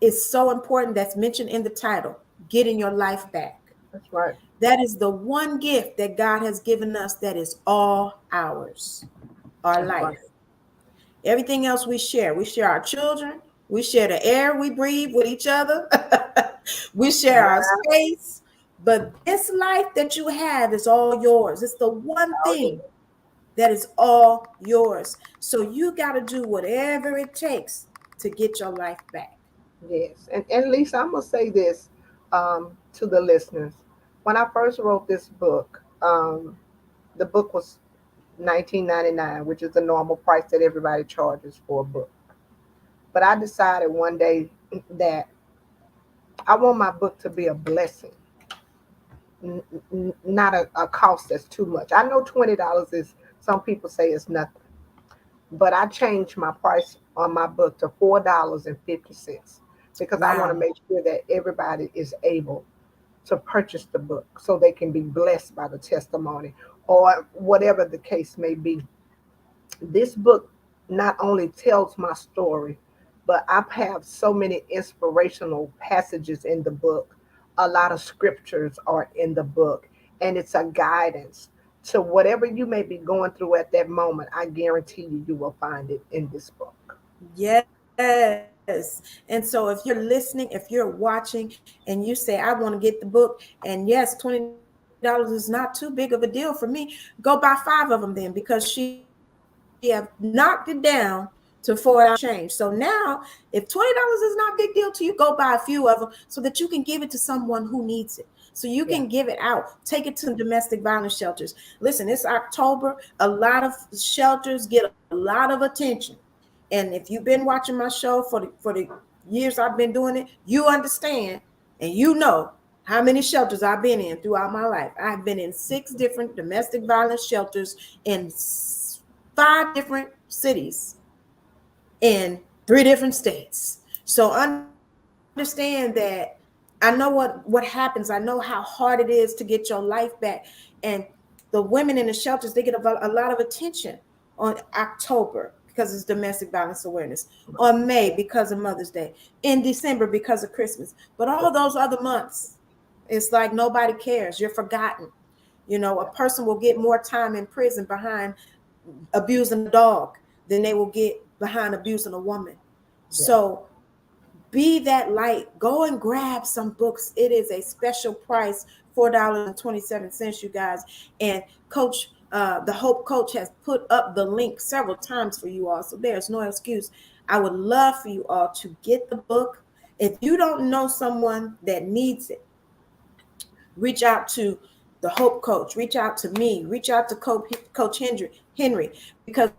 is so important, that's mentioned in the title, getting your life back. That's right. That is the one gift that God has given us that is all ours, our That's right. life. Everything else we share. We share our children, we share the air we breathe with each other, we share our Wow. space. But this life that you have is all yours. It's the one Oh, yeah. thing that is all yours. So you got to do whatever it takes to get your life back. Yes. And Lisa, I'm gonna say this to the listeners. When I first wrote this book, the book was 19.99, which is the normal price that everybody charges for a book. But I decided one day that I want my book to be a blessing, not a cost that's too much. I know $20 is, some people say it's nothing, but I changed my price on my book to $4.50 because I want to Wow. make sure that everybody is able to purchase the book so they can be blessed by the testimony or whatever the case may be. This book not only tells my story, but I have so many inspirational passages in the book. A lot of scriptures are in the book, and it's a guidance to whatever you may be going through at that moment. I guarantee you, you will find it in this book. Yes. And so if you're listening, if you're watching, and you say, I want to get the book, and yes, $20 is not too big of a deal for me, go buy 5 of them then, because she have knocked it down to $4 and change. So now, if $20 is not a big deal to you, go buy a few of them so that you can give it to someone who needs it. So you can give it out, Yeah, take it to domestic violence shelters. Listen, it's October. A lot of shelters get a lot of attention. And if you've been watching my show for the years I've been doing it, you understand and you know how many shelters I've been in throughout my life. I've been in 6 different domestic violence shelters in 5 different cities in 3 different states. So understand that I know what happens. I know how hard it is to get your life back. And the women in the shelters, they get a lot of attention on October because it's domestic violence awareness, on May because of Mother's Day, in December because of Christmas. But all those other months, it's like nobody cares. You're forgotten. A person will get more time in prison behind abusing a dog than they will get behind abusing a woman. yeah, So be that light. Go and grab some books. It is a special price, $4.27, you guys. And Coach, the Hope Coach has put up the link several times for you all. So there's no excuse. I would love for you all to get the book. If you don't know someone that needs it, reach out to the Hope Coach, reach out to me, reach out to Coach Henry, because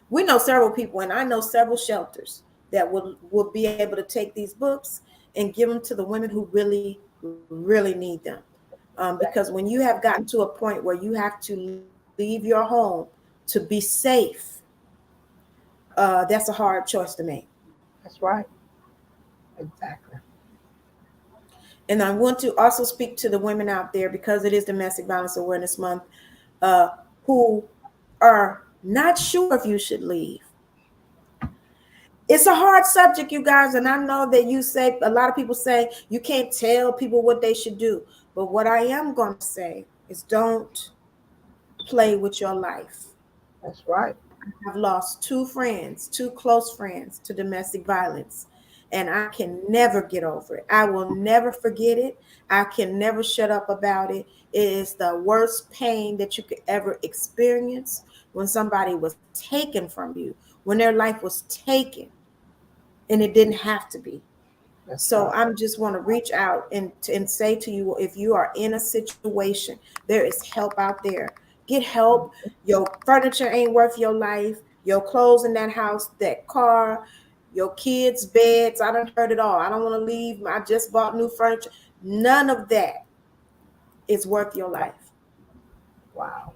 we know several people, and I know several shelters that will be able to take these books and give them to the women who really need them. Because when you have gotten to a point where you have to leave your home to be safe, that's a hard choice to make. that's right. Exactly. And I want to also speak to the women out there, because it is Domestic Violence Awareness Month, uh, who are not sure if you should leave. It's a hard subject, you guys, and I know that you say, a lot of people say you can't tell people what they should do. But what I am going to say is, don't play with your life. That's right. I've lost 2 friends, 2 close friends, to domestic violence, and I can never get over it. I will never forget it. I can never shut up about it. It is the worst pain that you could ever experience, when somebody was taken from you, when their life was taken, and it didn't have to be. That's So right. I'm just want to reach out and say to you, if you are in a situation, there is help out there. Get help. Your furniture ain't worth your life. Your clothes in that house, that car, your kids' beds. I done heard it all. I don't want to leave. I just bought new furniture. None of that is worth your life. Wow.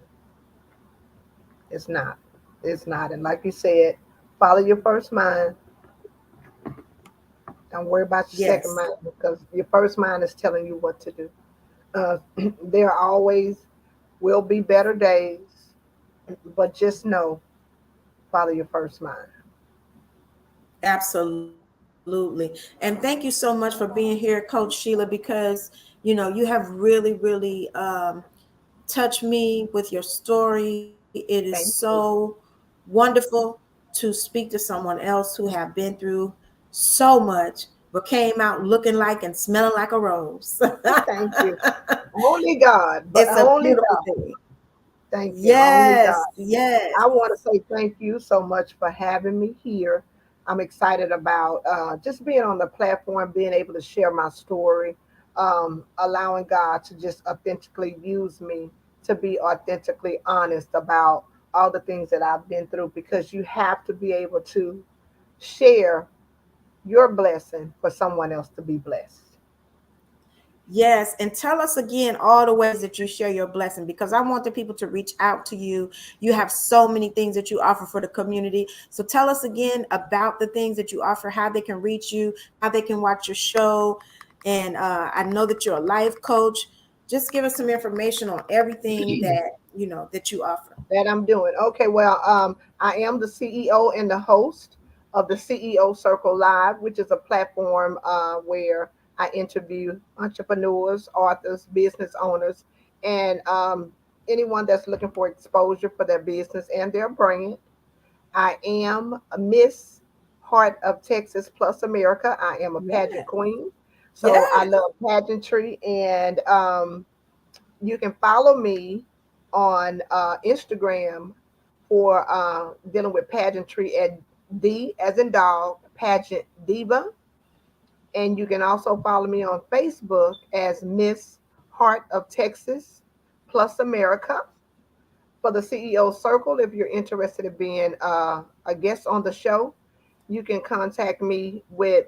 It's not. It's not. And like you said, follow your first mind. Don't worry about your second Yes, mind because your first mind is telling you what to do. Uh, there always will be better days, but just know, follow your first mind. absolutely. And thank you so much for being here, Coach Sheila, because you have really touch me with your story. It is Thank you. so wonderful to speak to someone else who have been through so much, but came out looking like and smelling like a rose. Thank you. Only God, but It's a only beautiful God. thing. Thank you. Only Yes, God. yes. I want to say thank you so much for having me here. I'm excited about just being on the platform, being able to share my story, allowing God to just authentically use me to be authentically honest about all the things that I've been through because you have to be able to share your blessing for someone else to be blessed. Yes, and tell us again all the ways that you share your blessing, because I want the people to reach out to you. You have so many things that you offer for the community. So tell us again about the things that you offer, how they can reach you, how they can watch your show. And I know that you're a life coach. Just give us some information on everything that that you offer. That I'm doing. Okay, well, I am the CEO and the host of the CEO Circle Live, which is a platform where I interview entrepreneurs, authors, business owners, and anyone that's looking for exposure for their business and their brand. I am a Miss Heart of Texas Plus America. I am a Yeah. pageant queen. So I Yeah. love pageantry, and you can follow me on Instagram for dealing with pageantry at D as in dog pageant diva, and you can also follow me on Facebook as Miss Heart of Texas Plus America. For the CEO Circle, if you're interested in being a guest on the show, you can contact me with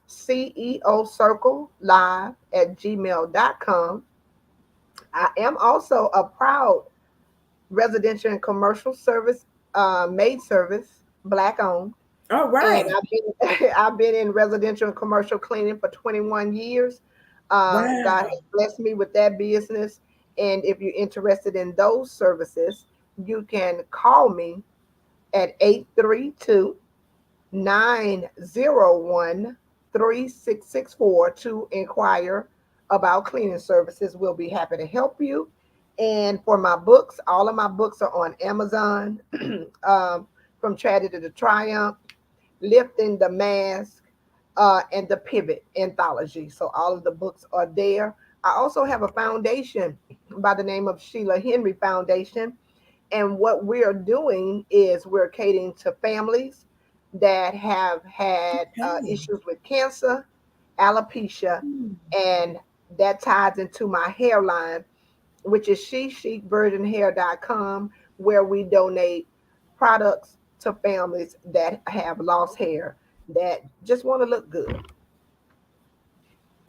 CEO Circle Live at gmail.com. I am also a proud residential and commercial service maid service, black owned, All and right. I've been I've been in residential and commercial cleaning for 21 years. God Wow. has blessed me with that business, and if you're interested in those services, you can call me at 832-901-3664 to inquire about cleaning services. We'll be happy to help you. And for my books, all of my books are on Amazon, from Tragedy to Triumph, Lifting the Mask, and the Pivot anthology. So all of the books are there. I also have a foundation by the name of Sheila Henry Foundation, and what we're doing is we're catering to families that have had Okay. issues with cancer, alopecia, and that ties into my hairline, which is shechicvirginhair.com, where we donate products to families that have lost hair that just want to look good.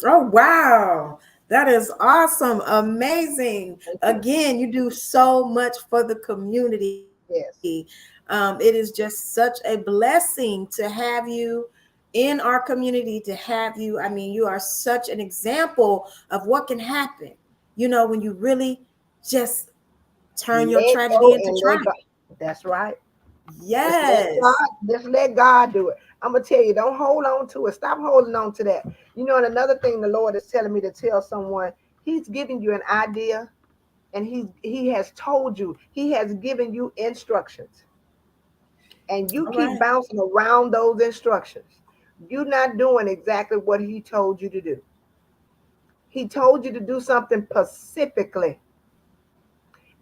Oh, wow. That is awesome. Amazing. Thank you. Again, you do so much for the community. Yes. It is just such a blessing to have you in our community, to have you. I mean, you are such an example of what can happen, when you really just turn your Let tragedy go into and let triumph. God. That's right. Just let Yes. God, just let God do it. I'm gonna tell you, don't hold on to it. Stop holding on to that. And another thing the Lord is telling me to tell someone, He's giving you an idea, and He has told you, He has given you instructions, and you All keep right. bouncing around those instructions. You're not doing exactly what He told you to do. He told you to do something specifically,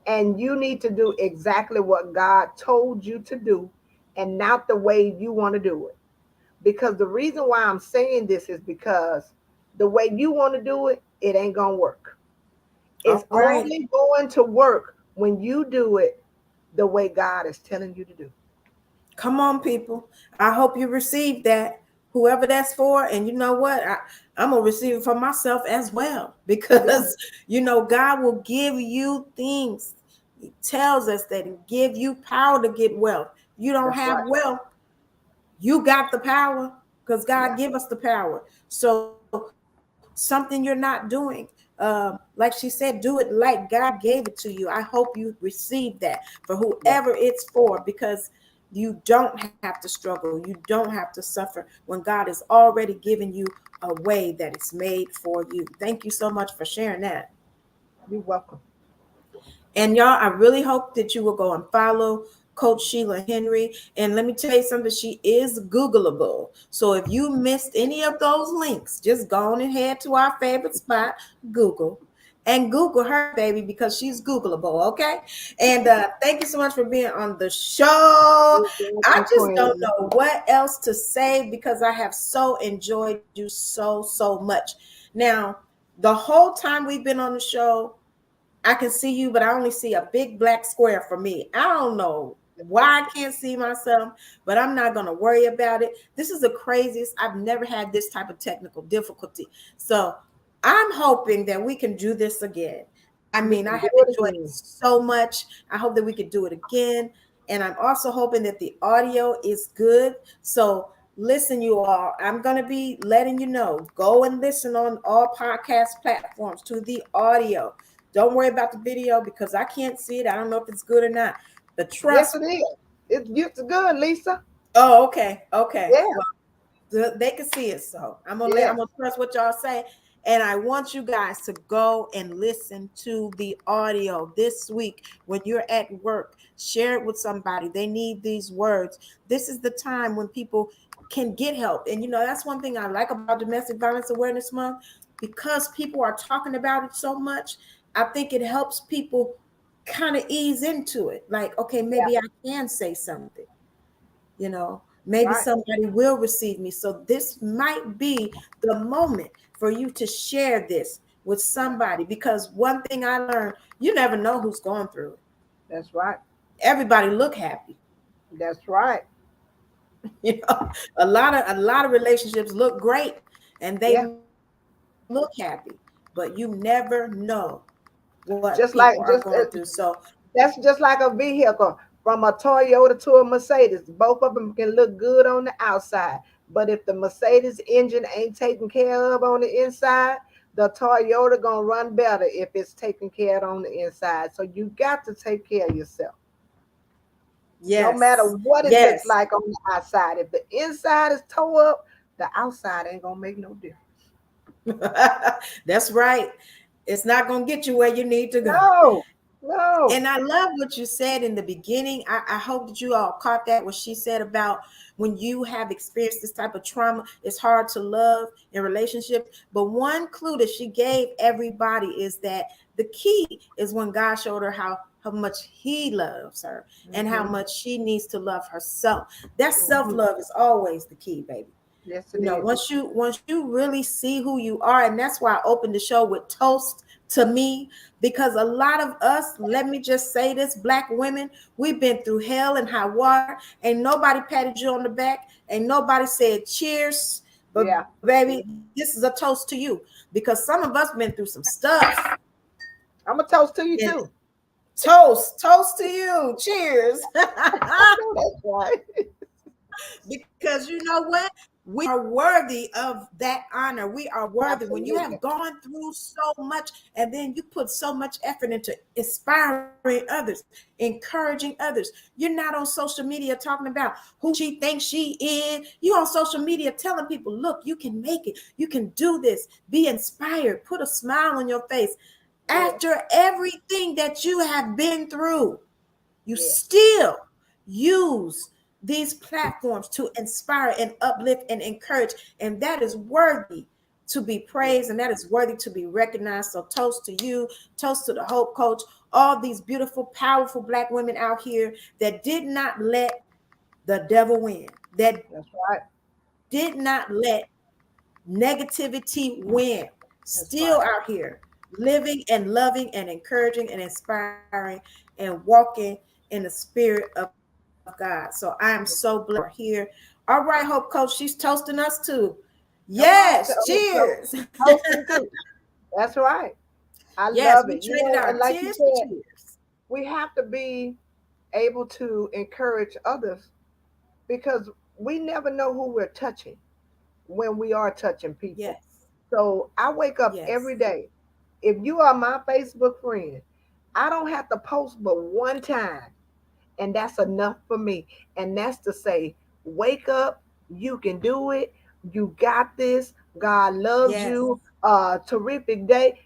and you need to do exactly what God told you to do, and not the way you want to do it. Because the reason why I'm saying this is because the way you want to do it, it ain't going to work. It's All right. only going to work when you do it the way God is telling you to do. Come on, people. I hope you receive that, whoever that's for. And you know what? I'm going to receive it for myself as well, Yeah, because, God will give you things. He tells us that He give you power to get wealth. You don't that's have right. wealth, you got the power, because Yeah, God give us the power. So something you're not doing, like she said, do it like God gave it to you. I hope you receive that for yeah, whoever it's for, because you don't have to struggle. You don't have to suffer when God has already given you a way that it's made for you. Thank you so much for sharing that. you're welcome. And y'all, I really hope that you will go and follow Coach Sheila Henry. And let me tell you something, she is Googleable. So if you missed any of those links, just go on and head to our favorite spot, Google. And Google her, baby, because she's Googleable, okay? And thank you so much for being on the show. You're I welcome, just don't Queen. know what else to say, because I have so enjoyed you so much. Now, the whole time we've been on the show, I can see you, but I only see a big black square for me. I don't know why I can't see myself, but I'm not going to worry about it. This is the craziest. I've never had this type of technical difficulty. So I'm hoping that we can do this again. I We mean, I can have do it enjoyed it again. so much. I hope that we could do it again. And I'm also hoping that the audio is good. So, listen, you all, I'm going to be letting you know go and listen on all podcast platforms to the audio. Don't worry about the video because I can't see it. I don't know if it's good or not. But Yes, trust it me. is. It's good, Lisa. Oh, okay. Okay. Yeah. They can see it. So I'm Yes. gonna trust what y'all say. And I want you guys to go and listen to the audio this week when you're at work. Share it with somebody. They need these words. This is the time when people can get help. And that's one thing I like about Domestic Violence Awareness Month, because people are talking about it so much. I think it helps people kind of ease into it. Like, okay, Yeah. maybe I can say something. Maybe Right. somebody will receive me. So this might be the moment for you to share this with somebody, because one thing I learned, you never know who's going through it. That's right. Everybody look happy. That's right. A lot of relationships look great and they Yeah. look happy, but you never know what people are Just going like through. just So that's just like a vehicle from a Toyota to a Mercedes. Both of them can look good on the outside, but if the Mercedes engine ain't taken care of on the inside, the Toyota gonna run better if it's taken care of on the inside. So you got to take care of yourself, no matter yes, what it looks yes. like on the outside. If the inside is tore up, the outside ain't gonna make no difference. That's right. It's not going to get you where you need to go. No, no. And I love what you said in the beginning. I hope that you all caught that, what she said about when you have experienced this type of trauma, it's hard to love in relationships. But one clue that she gave everybody is that the key is when God showed her how much he loves her and how Hmm. much she needs to love herself. That Hmm. self-love is always the key, baby. Yes, it is. Once you really see who you are, and that's why I opened the show with toast to me, because a lot of us, let me just say this, Black women, we've been through hell and high water. Ain't nobody patted you on the back, ain't nobody said cheers. But Yeah. baby, this is a toast to you, because some of us been through some stuff. I'm gonna toast to you And too. toast to you, cheers. I know that's right. Because you know what? We are worthy of that honor. We are worthy. When you Absolutely. have gone through so much and then you put so much effort into inspiring others, encouraging others. You're not on social media talking about who she thinks she is. You on social media telling people, look, you can make it. You can do this. Be inspired. Put a smile on your face. Yes. After everything that you have been through, you Yes. still use these platforms to inspire and uplift and encourage. And that is worthy to be Yes. praised, and that is worthy to be recognized. So toast to you, toast to the Hope Coach, all these beautiful, powerful Black women out here that did not let the devil win, that That's right. did not let negativity win. That's Still right. out here living and loving and encouraging and inspiring and walking in the spirit of God. So I am so blessed you are here. All right, Hope Coach, she's toasting us too. Come on, Yes, cheers. toasting too. That's right. I Yes, love we it. traded our And like you tears for said, cheers. we have to be able to encourage others because we never know who we're touching when we are touching people. Yes, So I wake up yes, every day. If you are my Facebook friend, I don't have to post but one time, and that's enough for me. And that's to say, wake up, you can do it, you got this, God loves yes, you, terrific day.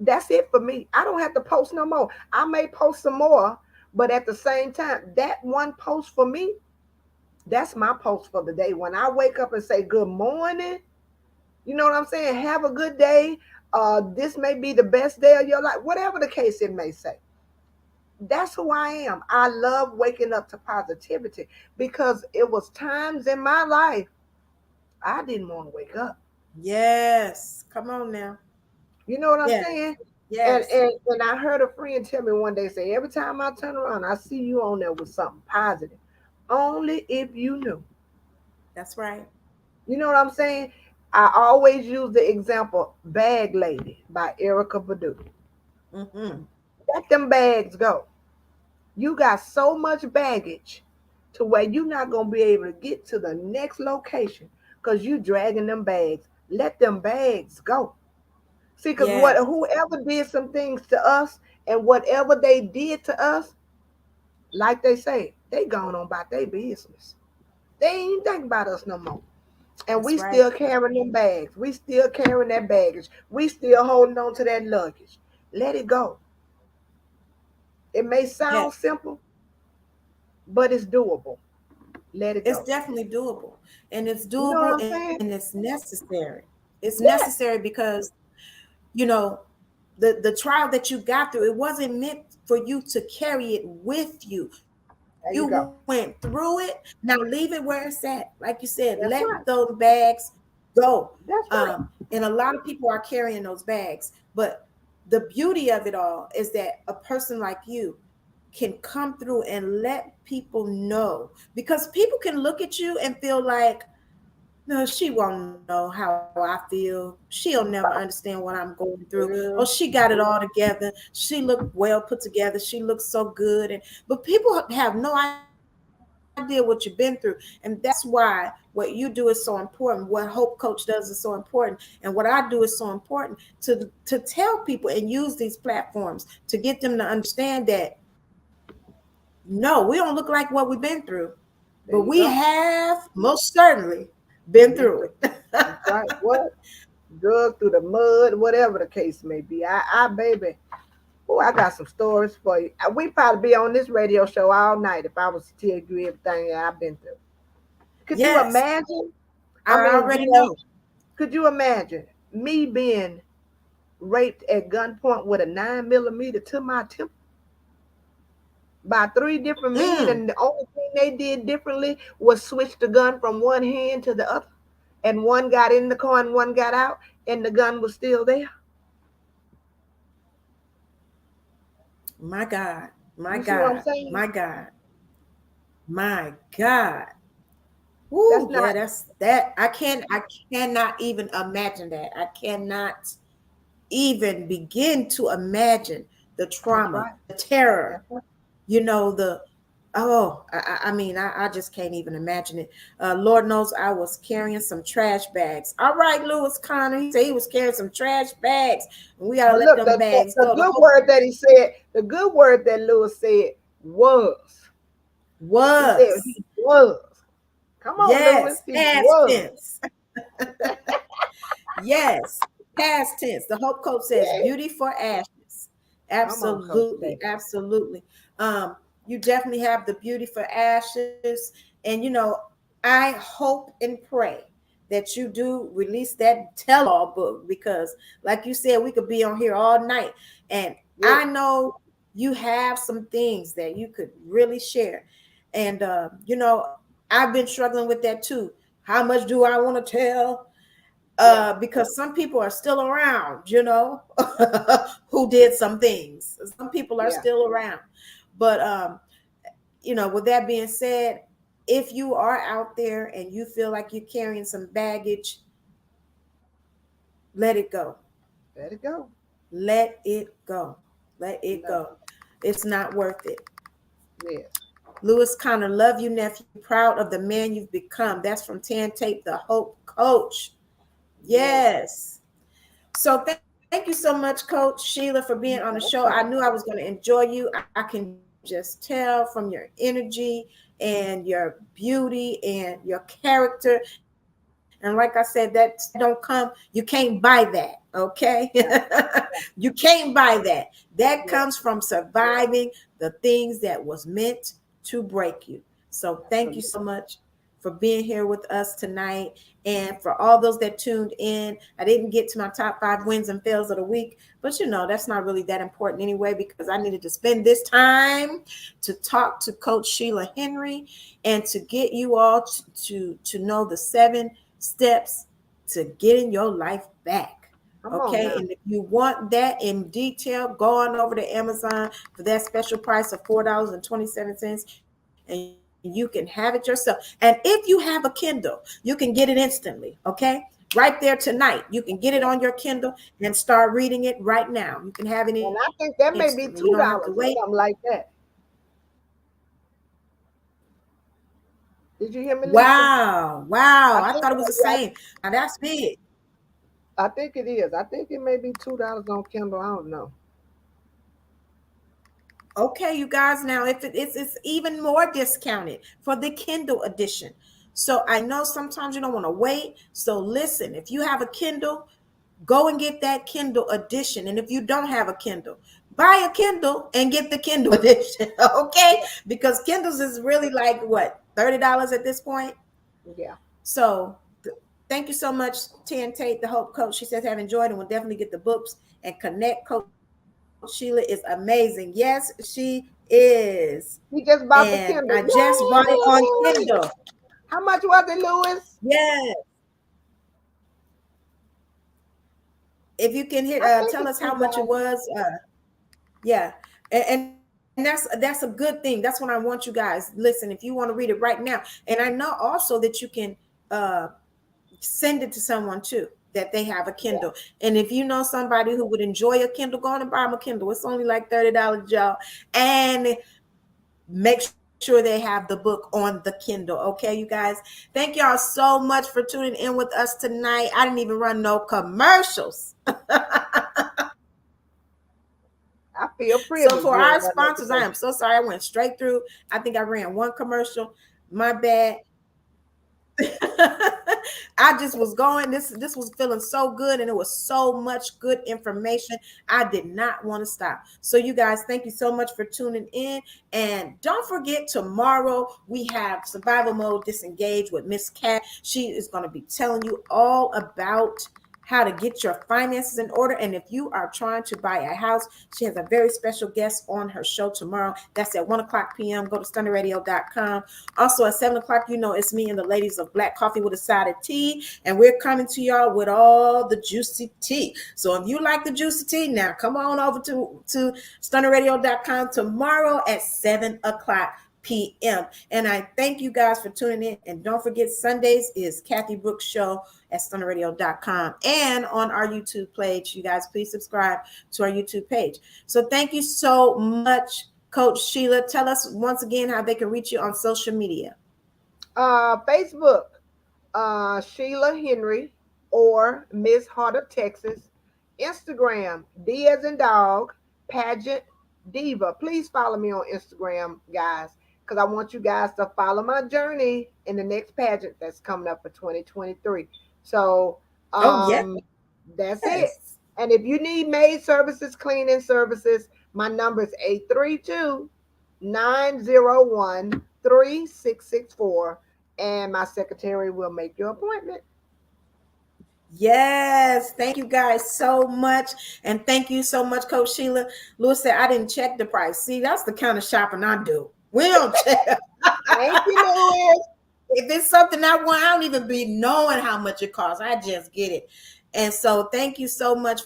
That's it for me. I don't have to post no more. I may post some more, but at the same time, that one post for me, that's my post for the day. When I wake up and say good morning, you know what I'm saying? Have a good day. This may be the best day of your life, whatever the case it may say. That's who I am. I love waking up to positivity because it was times in my life I didn't want to wake up. yes. Come on now. You know what I'm Yes, saying? And yes. and and I heard a friend tell me one day, say, every time I turn around, I see you on there with something positive. Only if you knew. That's right. You know what I'm saying? I always use the example Bag Lady by Erica Badu. Mm-hmm. Let them bags go. You got so much baggage to where you're not going to be able to get to the next location because you dragging them bags. Let them bags go. See, because Yes. whoever did some things to us and whatever they did to us, like they say, they gone on about their business. They ain't think about us no more. And That's we right. still carrying them bags. We still carrying that baggage. We still holding on to that luggage. Let it go. It may Yeah. sound simple, but it's doable. Let it It's go. definitely doable. And it's You know what doable I'm and saying? it's necessary. It's Yes. necessary because, you know, the trial that you got through, it wasn't meant for you to carry it with you. There You you go. went through it. Now leave it where it's at. Like you said, That's let right. those bags go. That's right. And a lot of people are carrying those bags. But the beauty of it all is that a person like you can come through and let people know, because people can look at you and feel like, no, she won't know how I feel. She'll never understand what I'm going through. Oh, she Girl, got it all together. She looked well put together. She looks so good. And but people have no idea what you've been through. And that's why what you do is so important. What Hope Coach does is so important. And what I do is so important to tell people and use these platforms to get them to understand that no, we don't look like what we've been through, but there we you go. have most certainly been through Been through. it. That's right. What? Dug through the mud, whatever the case may be. Baby. Oh, I got some stories for you. We probably be on this radio show all night if I was to tell you everything that I've been through. Could you Yes, imagine? I I mean, already know. could you imagine me being raped at gunpoint with a 9 millimeter to my temple by three different men, Mm, and the only thing they did differently was switch the gun from one hand to the other, and one got in the car and one got out, and the gun was still there. my God, my You see what I'm God, saying? my God, my God. That's Woo, not yeah, that's that. I cannot even imagine that. I cannot even begin to imagine the that's trauma, right. the terror, That's right. the oh, I mean, I just can't even imagine it. Lord knows I was carrying some trash bags. All right, Lewis Connor, he said he was carrying some trash bags, and we gotta But let look, them bags the go. The good hope word that he said, the good word that Lewis said was. He said was, he was. Come on, Lewis. yes, He past was. tense. Yes, past tense. The Hope Coach says Yeah. beauty for ashes. Come on, Coach Absolutely, Day. absolutely. You definitely have the beauty for ashes. And I hope and pray that you do release that tell-all book, because like you said, we could be on here all night. And Yeah. I know you have some things that you could really share. And I've been struggling with that too. How much do I want to tell? Yeah. Because some people are still around, who did some things. Some people are Yeah. still around. But with that being said, if you are out there and you feel like you're carrying some baggage, let it go. Let it go. Let it go. Let it Let go. It's not worth it. Yes. Lewis Connor, love you, nephew. Proud of the man you've become. That's from Tan Tape, the Hope Coach. Yes. Yes. So thank you so much, Coach Sheila, for being on the show. I knew I was going to enjoy you. I can just tell from your energy and your beauty and your character. And like I said, that don't come, you can't buy that. Okay. Yeah. You can't buy that. That comes from Yeah. surviving the things that was meant to break you. So thank you so Absolutely. much for being here with us tonight. And for all those that tuned in, I didn't get to my top 5 wins and fails of the week, but that's not really that important anyway, because I needed to spend this time to talk to Coach Shelia Henry and to get you all to know the 7 steps to getting your life back. Come on Okay, now. and if you want that in detail, go on over to Amazon for that special price of $4.27, and you can have it yourself. And if you have a Kindle, you can get it instantly. Okay, right there tonight. You can get it on your Kindle and start reading it right now. You can have it And I think that may be instantly. You don't have to $2 or wait. something like that. Did you hear me, Lisa? Wow. I thought it was the same. Now that's big. I think it is. I think it may be $2 on Kindle. I don't know. Okay, you guys. Now, if it's even more discounted for the Kindle edition. So I know sometimes you don't want to wait. So listen, if you have a Kindle, go and get that Kindle edition. And if you don't have a Kindle, buy a Kindle and get the Kindle edition. Okay, because Kindles is really like what, $30 at this point. Yeah. So thank you so much, Tan Tate, the Hope Coach. She says have enjoyed and will definitely get the books and connect. Coach Sheila is amazing. Yes, she is. We just bought the And Kindle. I just bought it on Yay! Kindle. How much was it, Louis? Yes. If you can hear, I think tell it's us how much it $2. was. Yeah. And that's a good thing. That's what I want you guys. Listen, if you want to read it right now. And I know also that you can send it to someone too, that they have a Kindle. And if you know somebody who would enjoy a Kindle, go on and buy them a Kindle. It's only like $30, y'all. And make sure they have the book on the Kindle. Okay, you guys. Thank y'all so much for tuning in with us tonight. I didn't even run no commercials. I feel privileged. So for our sponsors, I am so sorry. I went straight through. I think I ran one commercial. My bad. I just was going. This was feeling so good, and it was so much good information. I did not want to stop. So you guys, thank you so much for tuning in. And don't forget, tomorrow we have Survival Mode Disengage with Miss Cat. She is going to be telling you all about how to get your finances in order. And if you are trying to buy a house, she has a very special guest on her show tomorrow. That's at 1:00 p.m. Go to stunnerradio.com. Also at 7:00, you know, it's me and the ladies of Black Coffee with a Side of Tea. And we're coming to y'all with all the juicy tea. So if you like the juicy tea, now come on over to stunnerradio.com tomorrow at 7:00 p.m. And I thank you guys for tuning in. And don't forget, Sundays is Kathy Brooks Show at stunnerradio.com and on our YouTube page. You guys, please subscribe to our YouTube page. So thank you so much, Coach Sheila. Tell us once again how they can reach you on social media. Facebook, Shelia Henry or Miss Heart of Texas. Instagram, D as in dog, pageant diva. Please follow me on Instagram, guys, because I want you guys to follow my journey in the next pageant that's coming up for 2023. So that's it. And if you need maid services, cleaning services, my number is 832-901-3664, and my secretary will make your appointment. Yes, thank you guys so much. And thank you so much, Coach Sheila. Louis said, I didn't check the price. See, that's the kind of shopping I do. We don't check. Thank you, Louis. If it's something I want, I don't even be knowing how much it costs. I just get it. And so thank you so much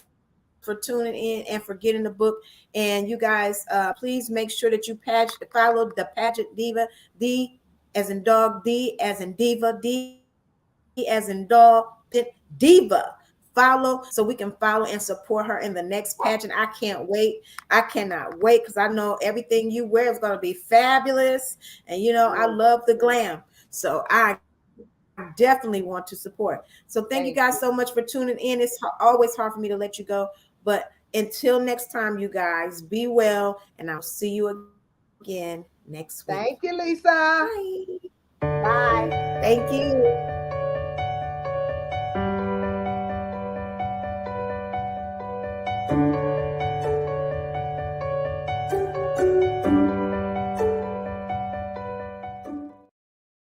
for tuning in and for getting the book. And you guys, please make sure that you follow the Pageant Diva, D as in dog, D as in diva, D as in dog, diva. Follow so we can follow and support her in the next pageant. I can't wait. I cannot wait because I know everything you wear is going to be fabulous. And you know, I love the glam. So I definitely want to support. So thank you guys so much for tuning in. It's always hard for me to let you go. But until next time, you guys, be well. And I'll see you again next week. Thank you, Lisa. Bye. Bye. Thank you.